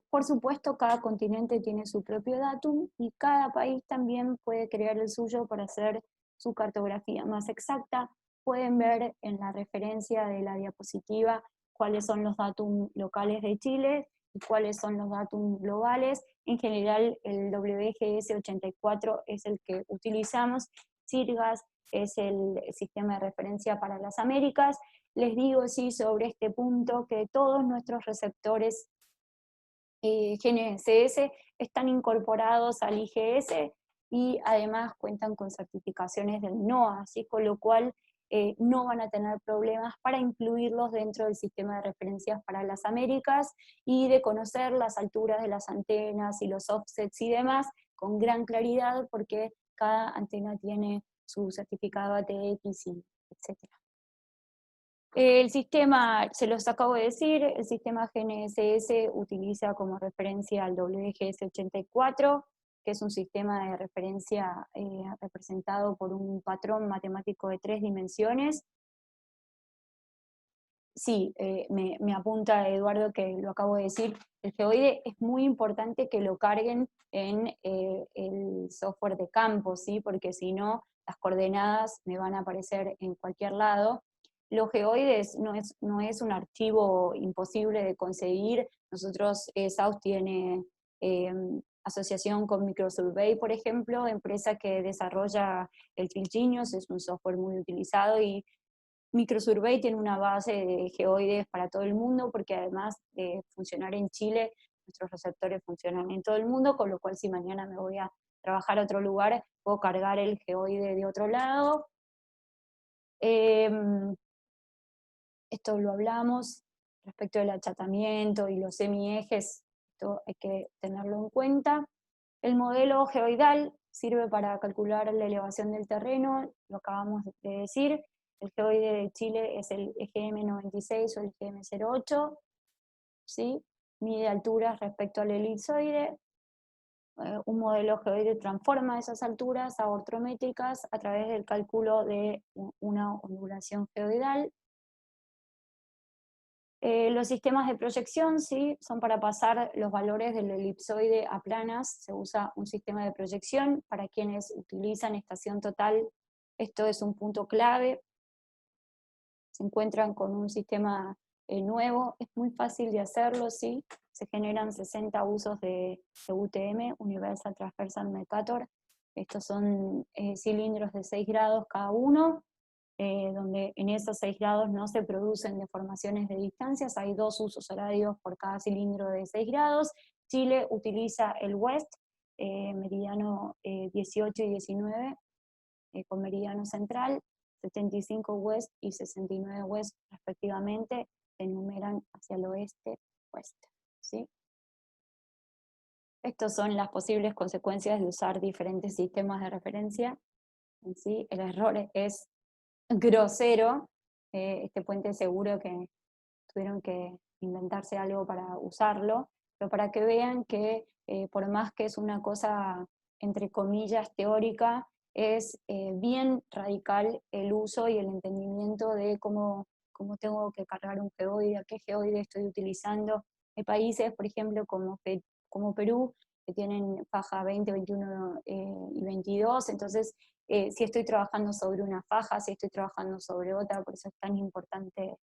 Por supuesto, cada continente tiene su propio datum y cada país también puede crear el suyo para hacer su cartografía más exacta. Pueden ver en la referencia de la diapositiva cuáles son los datum locales de Chile y cuáles son los datum globales. En general, el WGS 84 es el que utilizamos. CIRGAS es el sistema de referencia para las Américas. Les digo, sí, sobre este punto, que todos nuestros receptores GNSS están incorporados al IGS y además cuentan con certificaciones del NOAA, ¿sí? Con lo cual no van a tener problemas para incluirlos dentro del sistema de referencias para las Américas y de conocer las alturas de las antenas y los offsets y demás con gran claridad, porque cada antena tiene su certificado ATX, y etc. El sistema, se los acabo de decir, el sistema GNSS utiliza como referencia al WGS84, que es un sistema de referencia representado por un patrón matemático de 3 dimensiones. Sí, me apunta Eduardo que lo acabo de decir, el geoide es muy importante que lo carguen en el software de campo, ¿sí? Porque si no, las coordenadas me van a aparecer en cualquier lado. Los geoides no es un archivo imposible de conseguir. Nosotros, SAUS tiene asociación con Microsurvey, por ejemplo, empresa que desarrolla el Filgenius, es un software muy utilizado, y Microsurvey tiene una base de geoides para todo el mundo, porque además de funcionar en Chile, nuestros receptores funcionan en todo el mundo, con lo cual si mañana me voy a trabajar a otro lugar, puedo cargar el geoide de otro lado. Esto lo hablamos respecto del achatamiento y los semiejes, esto hay que tenerlo en cuenta. El modelo geoidal sirve para calcular la elevación del terreno, lo acabamos de decir. El geoide de Chile es el EGM96 o el EGM08, ¿sí? Mide alturas respecto al elipsoide. Un modelo geoide transforma esas alturas a ortométricas a través del cálculo de una ondulación geoidal. Los sistemas de proyección, ¿sí? Son para pasar los valores del elipsoide a planas, se usa un sistema de proyección. Para quienes utilizan estación total, esto es un punto clave. Se encuentran con un sistema nuevo, es muy fácil de hacerlo, ¿sí? Se generan 60 usos de UTM, Universal Transversal Mercator. Estos son cilindros de 6 grados cada uno, donde en esos 6 grados no se producen deformaciones de distancias, hay 2 usos horarios por cada cilindro de 6 grados. Chile utiliza el West, meridiano 18 y 19, con meridiano central, 75 West y 69 West respectivamente, se enumeran hacia el oeste-oeste, ¿sí? Estas son las posibles consecuencias de usar diferentes sistemas de referencia. ¿Sí? El error es grosero. Este puente seguro que tuvieron que inventarse algo para usarlo, pero para que vean que por más que es una cosa entre comillas teórica, es bien radical el uso y el entendimiento de cómo tengo que cargar un geoide, a qué geoide estoy utilizando. Hay países, por ejemplo, como Perú, que tienen faja 20, 21 y 22, entonces si estoy trabajando sobre una faja, si estoy trabajando sobre otra, por eso es tan importante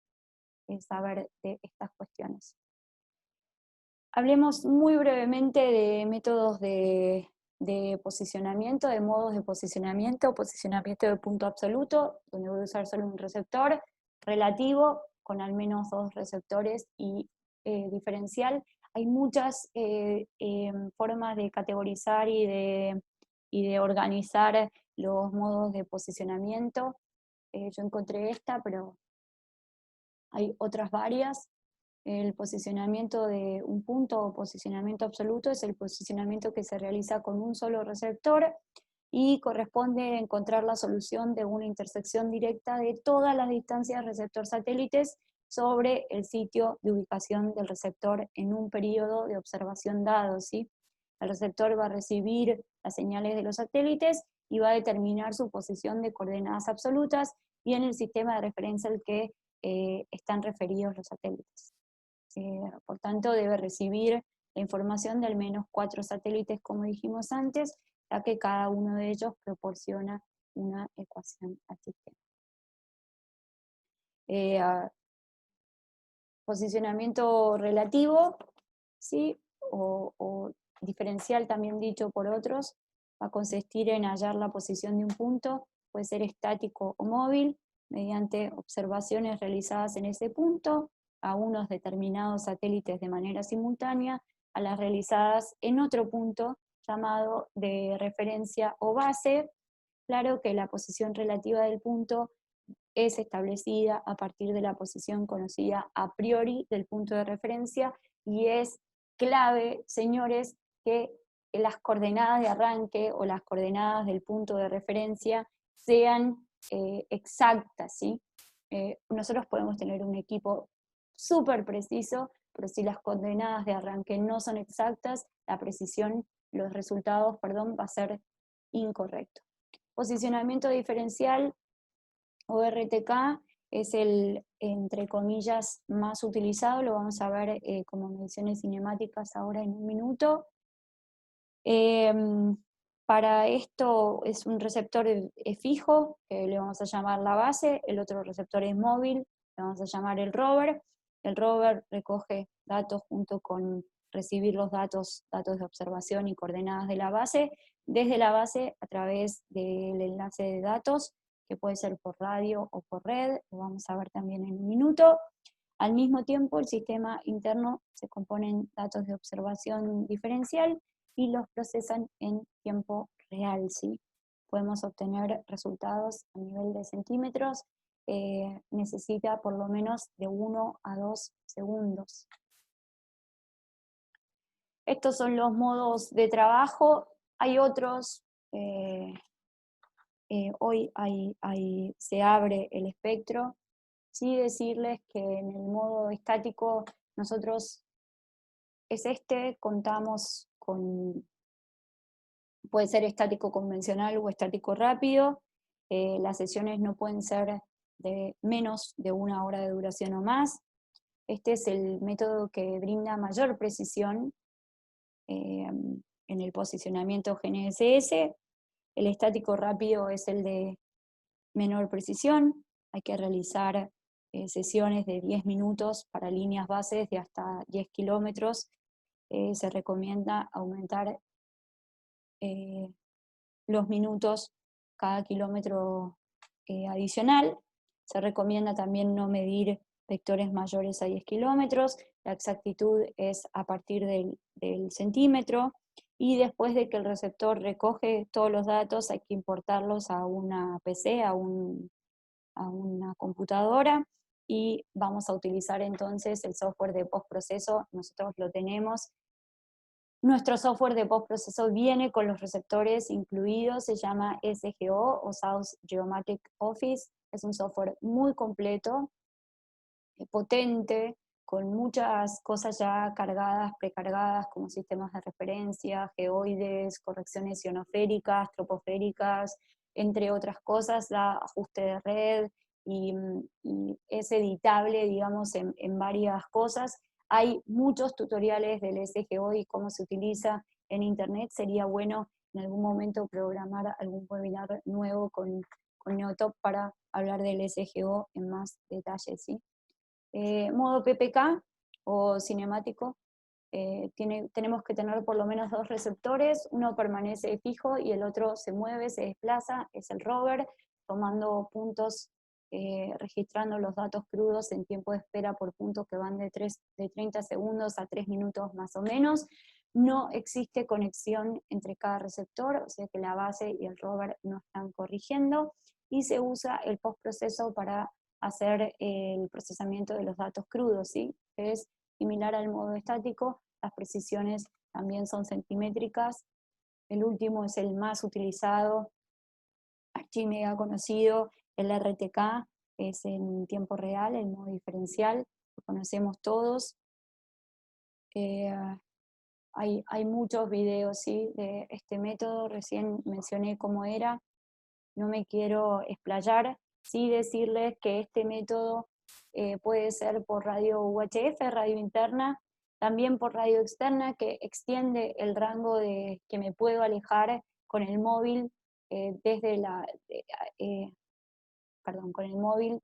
saber de estas cuestiones. Hablemos muy brevemente de métodos de posicionamiento, de modos de posicionamiento de punto absoluto, donde voy a usar solo un receptor, relativo, con al menos 2 receptores, y diferencial. Hay muchas formas de categorizar y de organizar los modos de posicionamiento. Yo encontré esta, pero hay otras varias. El posicionamiento de un punto o posicionamiento absoluto es el posicionamiento que se realiza con un solo receptor y corresponde a encontrar la solución de una intersección directa de todas las distancias receptor-satélites sobre el sitio de ubicación del receptor en un periodo de observación dado, ¿sí? El receptor va a recibir las señales de los satélites y va a determinar su posición de coordenadas absolutas y en el sistema de referencia al que están referidos los satélites. Por tanto, debe recibir la información de al menos 4 satélites, como dijimos antes, ya que cada uno de ellos proporciona una ecuación al sistema. Posicionamiento relativo, ¿sí? o diferencial, también dicho por otros, va a consistir en hallar la posición de un punto, puede ser estático o móvil, mediante observaciones realizadas en ese punto, a unos determinados satélites de manera simultánea, a las realizadas en otro punto llamado de referencia o base. Claro que la posición relativa del punto es establecida a partir de la posición conocida a priori del punto de referencia, y es clave, señores, que las coordenadas de arranque o las coordenadas del punto de referencia sean exactas, ¿sí? Nosotros podemos tener un equipo súper preciso, pero si las coordenadas de arranque no son exactas, la precisión, los resultados, perdón, va a ser incorrecto. Posicionamiento diferencial o RTK es el, entre comillas, más utilizado, lo vamos a ver como mediciones cinemáticas ahora en un minuto. Para esto es un receptor fijo, que le vamos a llamar la base, el otro receptor es móvil, le vamos a llamar el rover. El rover recoge datos junto con recibir los datos de observación y coordenadas de la base, desde la base a través del enlace de datos, que puede ser por radio o por red, lo vamos a ver también en un minuto. Al mismo tiempo, el sistema interno se compone en datos de observación diferencial y los procesan en tiempo real, ¿sí? Podemos obtener resultados a nivel de centímetros, necesita por lo menos de 1 a 2 segundos. Estos son los modos de trabajo, hay otros, hoy se abre el espectro. Sí decirles que en el modo estático nosotros contamos con, puede ser estático convencional o estático rápido, las sesiones no pueden ser de menos de 1 hora de duración o más. Este es el método que brinda mayor precisión en el posicionamiento GNSS. El estático rápido es el de menor precisión, hay que realizar sesiones de 10 minutos para líneas bases de hasta 10 kilómetros. Se recomienda aumentar los minutos cada kilómetro adicional. Se recomienda también no medir vectores mayores a 10 kilómetros. La exactitud es a partir del centímetro. Y después de que el receptor recoge todos los datos, hay que importarlos a una PC, a una computadora, y vamos a utilizar entonces el software de postproceso. Nosotros lo tenemos. Nuestro software de postproceso viene con los receptores incluidos, se llama SGO o South Geomatic Office. Es un software muy completo, potente, con muchas cosas ya cargadas, precargadas, como sistemas de referencia, geoides, correcciones ionosféricas, troposféricas, entre otras cosas, da ajuste de red y es editable, digamos, en varias cosas. Hay muchos tutoriales del SGO y cómo se utiliza en internet. Sería bueno en algún momento programar algún webinar nuevo con Neotop para hablar del SGO en más detalle, ¿sí? Modo PPK o cinemático, tenemos que tener por lo menos 2 receptores, uno permanece fijo y el otro se mueve, se desplaza, es el rover, tomando puntos, registrando los datos crudos en tiempo de espera por puntos que van de 30 segundos a 3 minutos más o menos. No existe conexión entre cada receptor, o sea que la base y el rover no están corrigiendo, y se usa el postproceso para hacer el procesamiento de los datos crudos, ¿sí? Es similar al modo estático, las precisiones también son centimétricas. El último es el más utilizado, archimega conocido, el RTK, es en tiempo real, el modo diferencial, lo conocemos todos. Hay muchos videos, ¿sí?, de este método, recién mencioné cómo era, no me quiero explayar. Sí decirles que este método puede ser por radio UHF, radio interna, también por radio externa, que extiende el rango de que me puedo alejar con el móvil desde con el móvil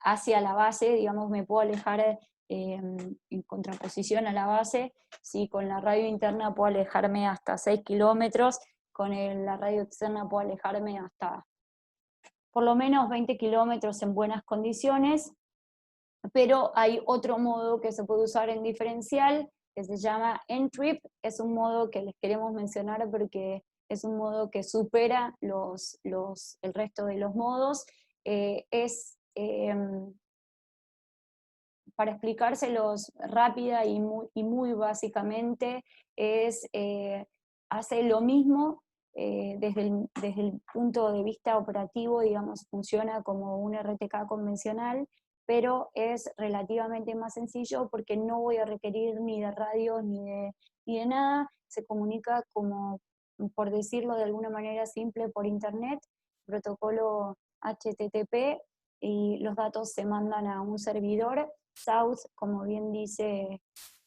hacia la base, digamos, me puedo alejar en contraposición a la base. Si con la radio interna puedo alejarme hasta 6 kilómetros, con la radio externa puedo alejarme hasta por lo menos 20 kilómetros en buenas condiciones. pero hay otro modo que se puede usar en diferencial, que se llama N-Trip. Es un modo que les queremos mencionar porque es un modo que supera el resto de los modos. Para explicárselos rápida y muy básicamente, hace lo mismo desde el punto de vista operativo, digamos, funciona como un RTK convencional, pero es relativamente más sencillo porque no voy a requerir ni de radios ni de nada, se comunica como, por decirlo de alguna manera simple, por internet, protocolo HTTP, y los datos se mandan a un servidor. South, como bien dice,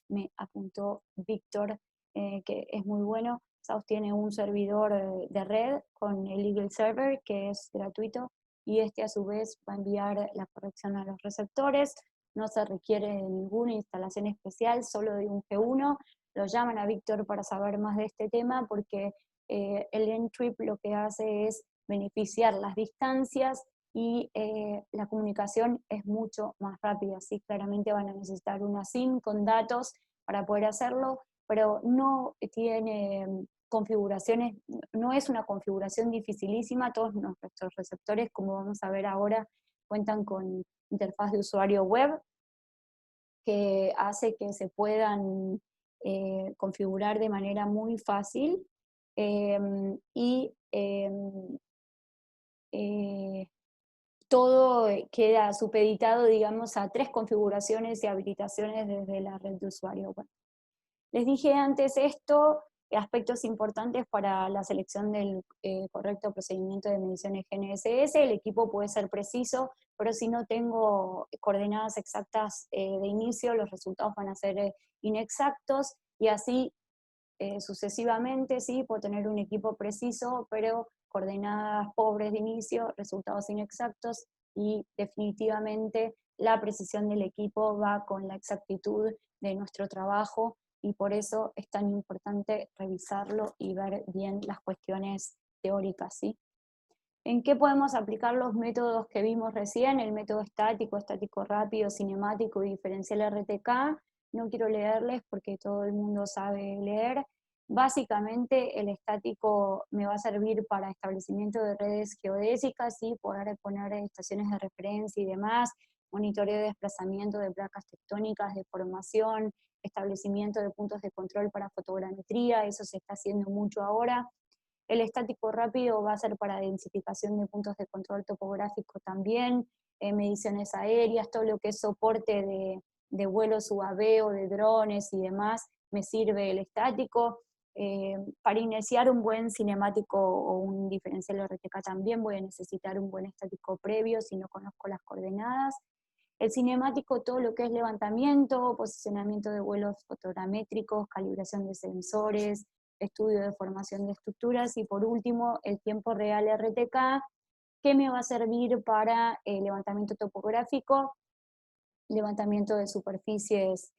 me apuntó Víctor, que es muy bueno. South tiene un servidor de red con el Eagle Server, que es gratuito, y este a su vez va a enviar la corrección a los receptores. No se requiere de ninguna instalación especial, solo de un G1. Lo llaman a Víctor para saber más de este tema, porque el N-Trip lo que hace es beneficiar las distancias y la comunicación es mucho más rápida. Sí, claramente van a necesitar una SIM con datos para poder hacerlo, pero no tiene configuraciones, no es una configuración dificilísima. Todos nuestros receptores, como vamos a ver ahora, cuentan con interfaz de usuario web, que hace que se puedan configurar de manera muy fácil, y todo queda supeditado, digamos, a 3 configuraciones y habilitaciones desde la red de usuario web. Les dije antes esto, aspectos importantes para la selección del correcto procedimiento de mediciones GNSS. El equipo puede ser preciso, pero si no tengo coordenadas exactas de inicio, los resultados van a ser inexactos, y así sucesivamente. Sí, puedo tener un equipo preciso, pero coordenadas pobres de inicio, resultados inexactos, y definitivamente la precisión del equipo va con la exactitud de nuestro trabajo, y por eso es tan importante revisarlo y ver bien las cuestiones teóricas, ¿sí? ¿En qué podemos aplicar los métodos que vimos recién? El método estático, estático rápido, cinemático y diferencial RTK. No quiero leerles porque todo el mundo sabe leer. Básicamente el estático me va a servir para establecimiento de redes geodésicas, ¿sí? Poder poner estaciones de referencia y demás, monitoreo de desplazamiento de placas tectónicas, de formación, establecimiento de puntos de control para fotogrametría. Eso se está haciendo mucho ahora. El estático rápido va a ser para densificación de puntos de control topográfico también, mediciones aéreas, todo lo que es soporte de vuelos UAV o de drones y demás, me sirve el estático. Para iniciar un buen cinemático o un diferencial RTK también voy a necesitar un buen estático previo si no conozco las coordenadas. El cinemático, todo lo que es levantamiento, posicionamiento de vuelos fotogramétricos, calibración de sensores, estudio de formación de estructuras, y por último, el tiempo real RTK, que me va a servir para levantamiento topográfico, levantamiento de superficies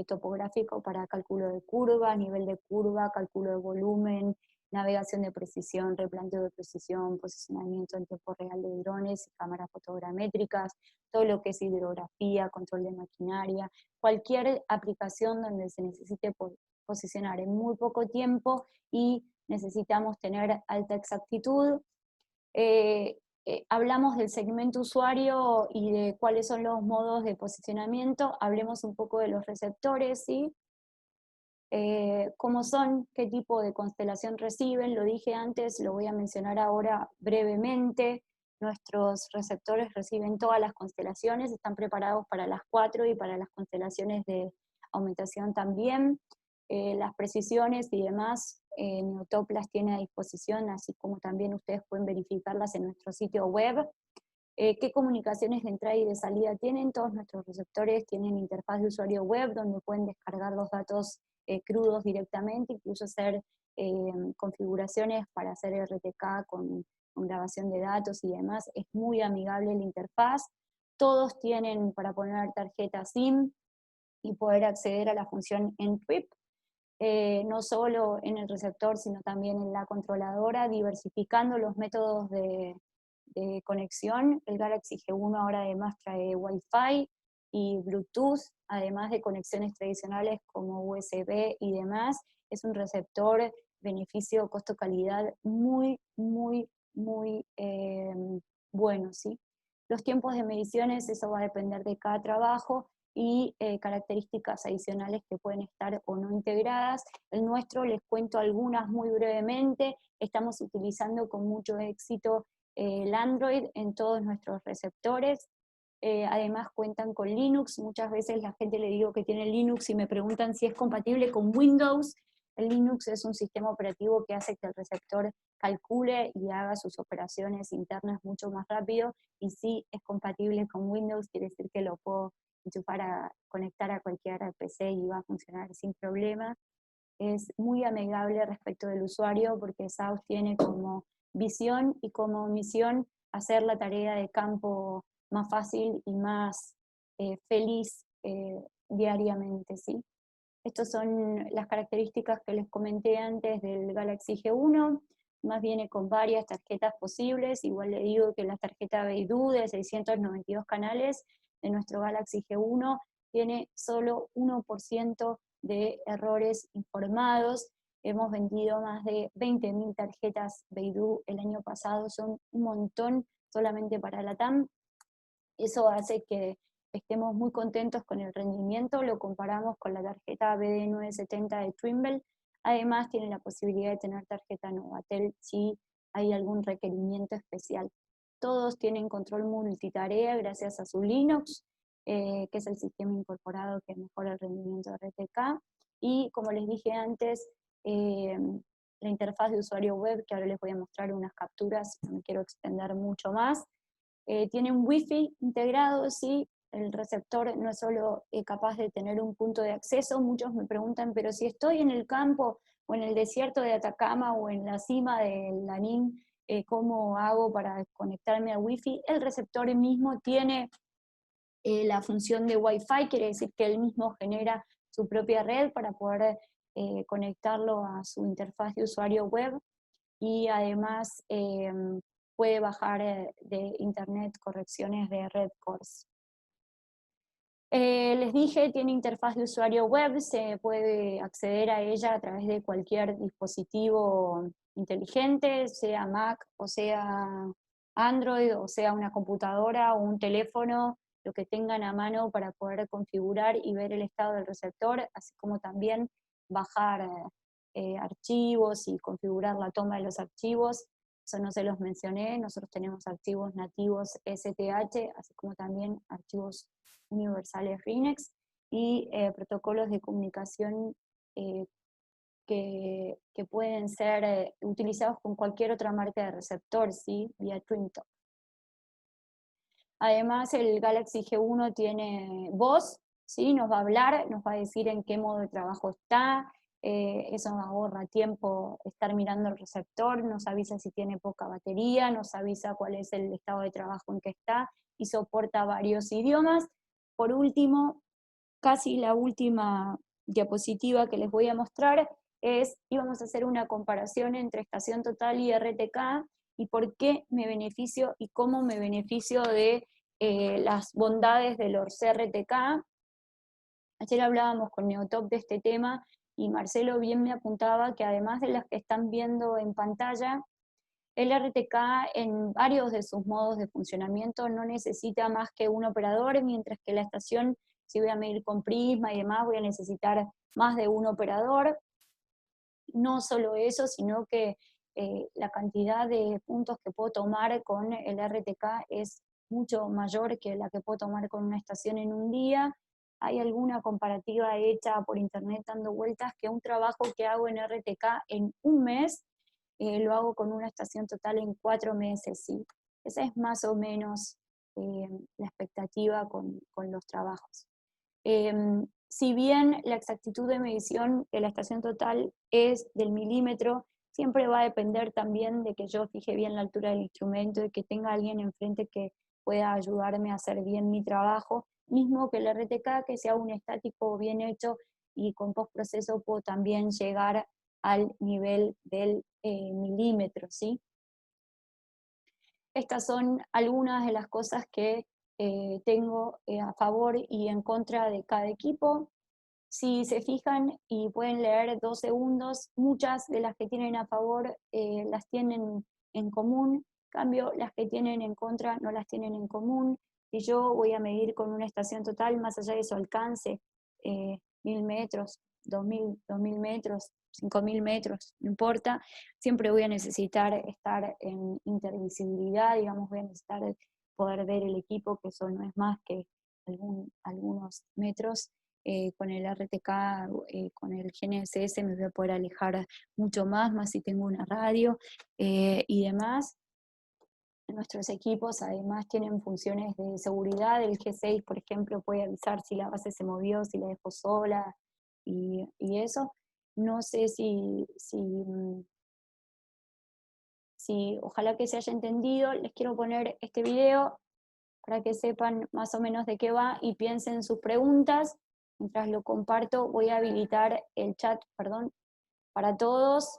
topográfico para cálculo de curvas, nivel de curva, cálculo de volumen, navegación de precisión, replanteo de precisión, posicionamiento en tiempo real de drones y cámaras fotogramétricas, todo lo que es hidrografía, control de maquinaria, cualquier aplicación donde se necesite posicionar en muy poco tiempo y necesitamos tener alta exactitud. Hablamos del segmento usuario y de cuáles son los modos de posicionamiento. Hablemos un poco de los receptores, ¿sí? ¿Cómo son? ¿Qué tipo de constelación reciben? Lo dije antes, lo voy a mencionar ahora brevemente. Nuestros receptores reciben todas las constelaciones, están preparados para las 4 y para las constelaciones de aumentación también. Las precisiones y demás, Neotop las tiene a disposición, así como también ustedes pueden verificarlas en nuestro sitio web. ¿Qué comunicaciones de entrada y de salida tienen? Todos nuestros receptores tienen interfaz de usuario web donde pueden descargar los datos crudos directamente, incluso hacer configuraciones para hacer RTK con grabación de datos y demás. Es muy amigable la interfaz. Todos tienen para poner tarjeta SIM y poder acceder a la función N-Trip. No solo en el receptor, sino también en la controladora, diversificando los métodos de conexión. El Galaxy G1 ahora además trae Wi-Fi, y Bluetooth, además de conexiones tradicionales como USB y demás. Es un receptor beneficio costo-calidad muy, muy, muy bueno, ¿sí? Los tiempos de mediciones, eso va a depender de cada trabajo, y características adicionales que pueden estar o no integradas. El nuestro, les cuento algunas muy brevemente. Estamos utilizando con mucho éxito el Android en todos nuestros receptores. Además cuentan con Linux. Muchas veces la gente le digo que tiene Linux y me preguntan si es compatible con Windows. El Linux es un sistema operativo que hace que el receptor calcule y haga sus operaciones internas mucho más rápido, y sí es compatible con Windows, quiere decir que lo puedo conectar a cualquier PC y va a funcionar sin problema. Es muy amigable respecto del usuario porque SAUS tiene como visión y como misión hacer la tarea de campo más fácil y más feliz diariamente, ¿sí? Estas son las características que les comenté antes del Galaxy G1, más viene con varias tarjetas posibles. Igual le digo que la tarjeta Beidou de 692 canales de nuestro Galaxy G1 tiene solo 1% de errores informados. Hemos vendido más de 20.000 tarjetas Beidou el año pasado, son un montón solamente para la TAM. Eso hace que estemos muy contentos con el rendimiento, lo comparamos con la tarjeta BD970 de Trimble. Además tiene la posibilidad de tener tarjeta Novatel si hay algún requerimiento especial. Todos tienen control multitarea gracias a su Linux, que es el sistema incorporado que mejora el rendimiento de RTK. Y como les dije antes, la interfaz de usuario web, que ahora les voy a mostrar unas capturas, no me quiero extender mucho más. Tiene un Wi-Fi integrado, sí. El receptor no es solo capaz de tener un punto de acceso. Muchos me preguntan, pero si estoy en el campo o en el desierto de Atacama o en la cima del Lanín, ¿cómo hago para conectarme al Wi-Fi? El receptor mismo tiene la función de Wi-Fi, quiere decir que él mismo genera su propia red para poder conectarlo a su interfaz de usuario web, y además puede bajar de internet correcciones de Red Course. Les dije, tiene interfaz de usuario web, se puede acceder a ella a través de cualquier dispositivo inteligente, sea Mac o sea Android, o sea una computadora o un teléfono, lo que tengan a mano para poder configurar y ver el estado del receptor, así como también bajar archivos y configurar la toma de los archivos. Eso no se los mencioné, nosotros tenemos archivos nativos STH, así como también archivos universales RINEX, y protocolos de comunicación que pueden ser utilizados con cualquier otra marca de receptor, ¿sí? Vía TwinTalk. Además, el Galaxy G1 tiene voz, ¿sí? Nos va a hablar, nos va a decir en qué modo de trabajo está. Eso nos ahorra tiempo estar mirando el receptor, nos avisa si tiene poca batería, nos avisa cuál es el estado de trabajo en que está, y soporta varios idiomas. Por último, casi la última diapositiva que les voy a mostrar es, íbamos a hacer una comparación entre estación total y RTK, y por qué me beneficio y cómo me beneficio de las bondades de los RTK. Ayer hablábamos con Neotop de este tema, y Marcelo bien me apuntaba que además de las que están viendo en pantalla, el RTK en varios de sus modos de funcionamiento no necesita más que un operador, mientras que la estación, si voy a medir con prisma y demás, voy a necesitar más de un operador. No solo eso, sino que la cantidad de puntos que puedo tomar con el RTK es mucho mayor que la que puedo tomar con una estación en un día. Hay alguna comparativa hecha por internet dando vueltas que un trabajo que hago en RTK en un mes, lo hago con una estación total en 4 meses, ¿sí? Esa es más o menos la expectativa con los trabajos. Si bien la exactitud de medición de la estación total es del milímetro, siempre va a depender también de que yo fije bien la altura del instrumento y que tenga alguien enfrente que pueda ayudarme a hacer bien mi trabajo, mismo que el RTK, que sea un estático bien hecho, y con postproceso puedo también llegar al nivel del milímetro, ¿sí? Estas son algunas de las cosas que tengo a favor y en contra de cada equipo. Si se fijan y pueden leer 2 segundos, muchas de las que tienen a favor las tienen en común, en cambio las que tienen en contra no las tienen en común. Si yo voy a medir con una estación total, más allá de su alcance, 1000 metros, 2000 metros, 5000 metros, no importa, siempre voy a necesitar estar en intervisibilidad, digamos, voy a necesitar poder ver el equipo, que eso no es más que algunos metros. Con el RTK, con el GNSS me voy a poder alejar mucho más si tengo una radio y demás. Nuestros equipos además tienen funciones de seguridad. El G6, por ejemplo, puede avisar si la base se movió, si la dejó sola y eso. No sé si ojalá que se haya entendido. Les quiero poner este video para que sepan más o menos de qué va y piensen sus preguntas. Mientras lo comparto, voy a habilitar el chat, perdón, para todos.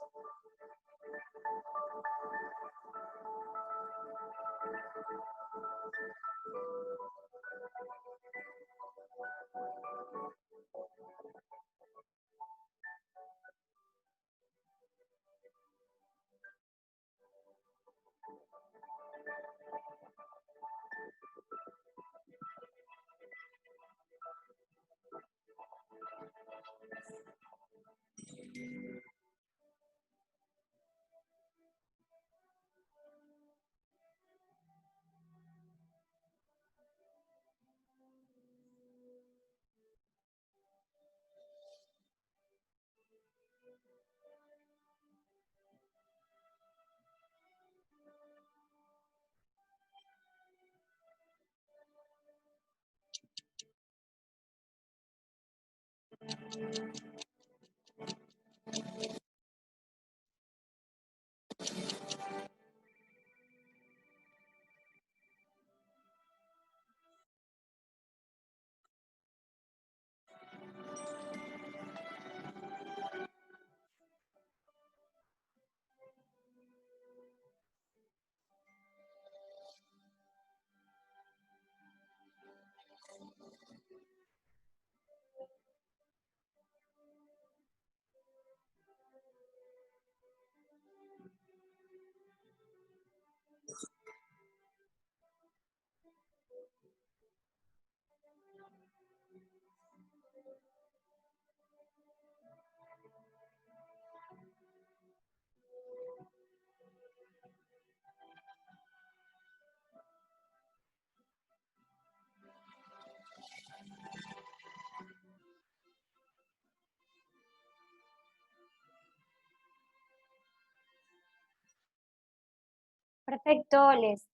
Perfecto, les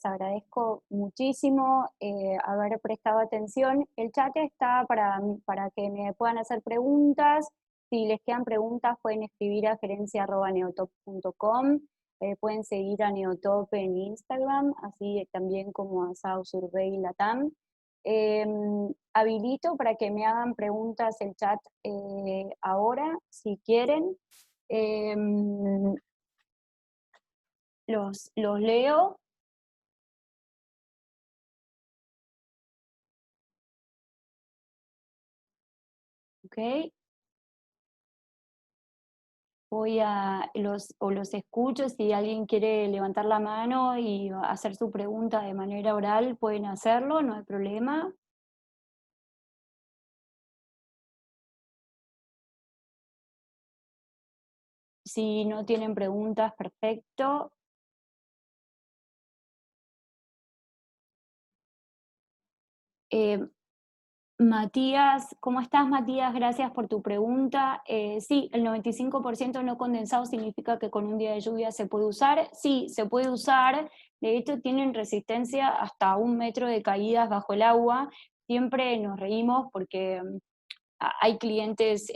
agradezco muchísimo haber prestado atención. El chat está para que me puedan hacer preguntas. Si les quedan preguntas pueden escribir a gerencia@neotop.com. Pueden seguir a Neotop en Instagram, así también como a South Survey Latam. Habilito para que me hagan preguntas el chat ahora, si quieren. Los leo. Ok. Los escucho, si alguien quiere levantar la mano y hacer su pregunta de manera oral, pueden hacerlo, no hay problema. Si no tienen preguntas, perfecto. Matías, ¿cómo estás, Matías? Gracias por tu pregunta. Sí, el 95% no condensado significa que con un día de lluvia se puede usar. Sí, se puede usar. De hecho, tienen resistencia hasta 1 metro de caídas bajo el agua. Siempre nos reímos porque hay clientes,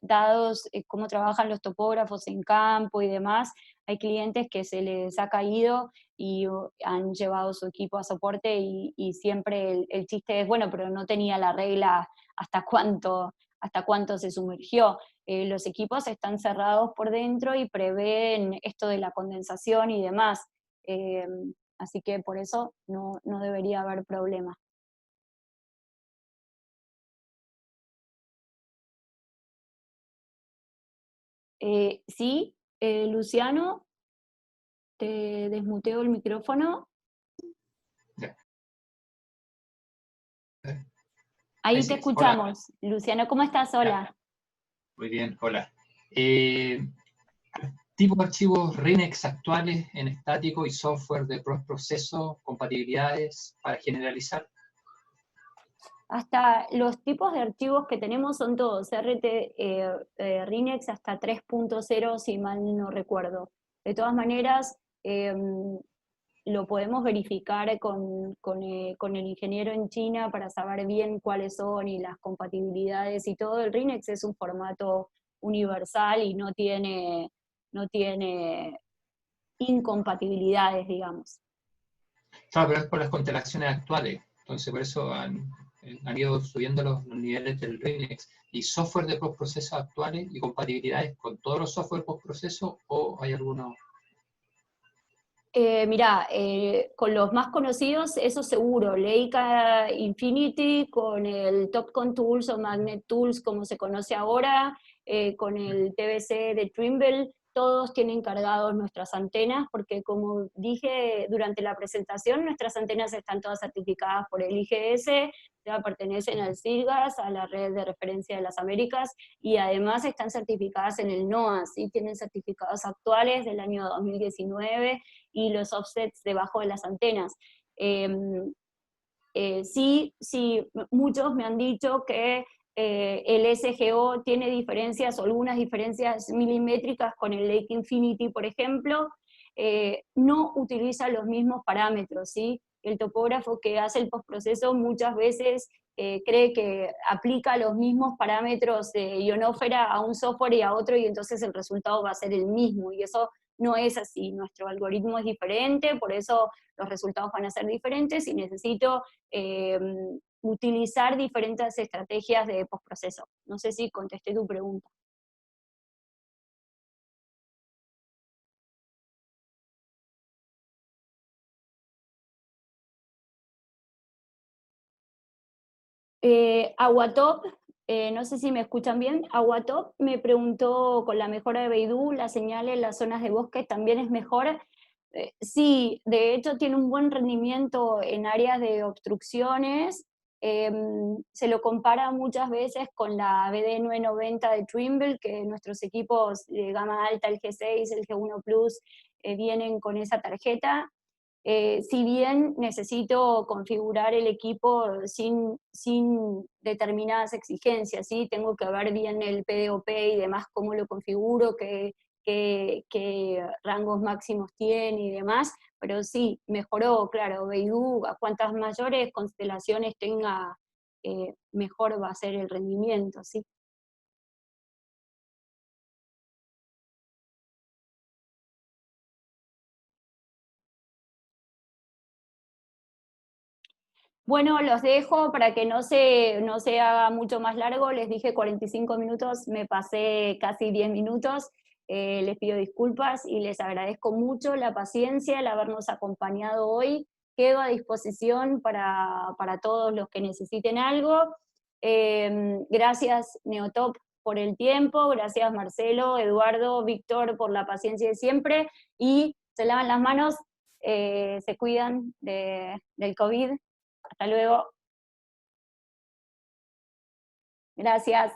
dados cómo trabajan los topógrafos en campo y demás, hay clientes que se les ha caído y han llevado su equipo a soporte y siempre el chiste es, bueno, pero no tenía la regla hasta cuánto se sumergió. Los equipos están cerrados por dentro y prevén esto de la condensación y demás. Así que por eso no debería haber problema. Sí, Luciano, te desmuteo el micrófono. Ahí te escuchamos. Hola. Luciano, ¿cómo estás? Hola. Muy bien, hola. Tipos de archivos RINEX actuales en estático y software de proceso, compatibilidades para generalizar. Hasta los tipos de archivos que tenemos son todos RINEX hasta 3.0, si mal no recuerdo. De todas maneras, lo podemos verificar con el ingeniero en China para saber bien cuáles son y las compatibilidades y todo. El RINEX es un formato universal y no tiene incompatibilidades, digamos. Claro, pero es por las constelaciones actuales, entonces por eso han ido subiendo los niveles del RINEX. ¿Y software de postproceso actuales y compatibilidades con todos los software postproceso o hay algunos? Mirá, con los más conocidos, eso seguro, Leica Infinity, con el Topcon Tools o Magnet Tools, como se conoce ahora, con el TBC de Trimble, todos tienen cargados nuestras antenas, porque como dije durante la presentación, nuestras antenas están todas certificadas por el IGS, ya pertenecen al CIRGAS, a la Red de Referencia de las Américas, y además están certificadas en el NOAA, ¿sí? Tienen certificados actuales del año 2019, y los offsets debajo de las antenas. Sí, muchos me han dicho que el SGO tiene diferencias, o algunas diferencias milimétricas con el Lake Infinity, por ejemplo, no utiliza los mismos parámetros, ¿sí? El topógrafo que hace el postproceso muchas veces cree que aplica los mismos parámetros de ionósfera a un software y a otro, y entonces el resultado va a ser el mismo, y eso no es así. Nuestro algoritmo es diferente, por eso los resultados van a ser diferentes, y necesito utilizar diferentes estrategias de postproceso. No sé si contesté tu pregunta. Aguatop, no sé si me escuchan bien, Aguatop me preguntó, con la mejora de Beidou, la señal en las zonas de bosque también es mejor. Sí, de hecho tiene un buen rendimiento en áreas de obstrucciones. Se lo compara muchas veces con la BD990 de Trimble, que nuestros equipos de gama alta, el G6, el G1 Plus, vienen con esa tarjeta. Si bien necesito configurar el equipo sin determinadas exigencias, ¿sí? Tengo que ver bien el PDOP y demás, cómo lo configuro, qué rangos máximos tiene y demás, pero sí, mejoró, claro, Beidou, a cuantas mayores constelaciones tenga, mejor va a ser el rendimiento, ¿sí? Bueno, los dejo para que no se haga mucho más largo. Les dije 45 minutos, me pasé casi 10 minutos. Les pido disculpas y les agradezco mucho la paciencia, el habernos acompañado hoy. Quedo a disposición para todos los que necesiten algo. Gracias, Neotop, por el tiempo. Gracias, Marcelo, Eduardo, Víctor, por la paciencia de siempre. Y se lavan las manos, se cuidan del COVID. Hasta luego. Gracias.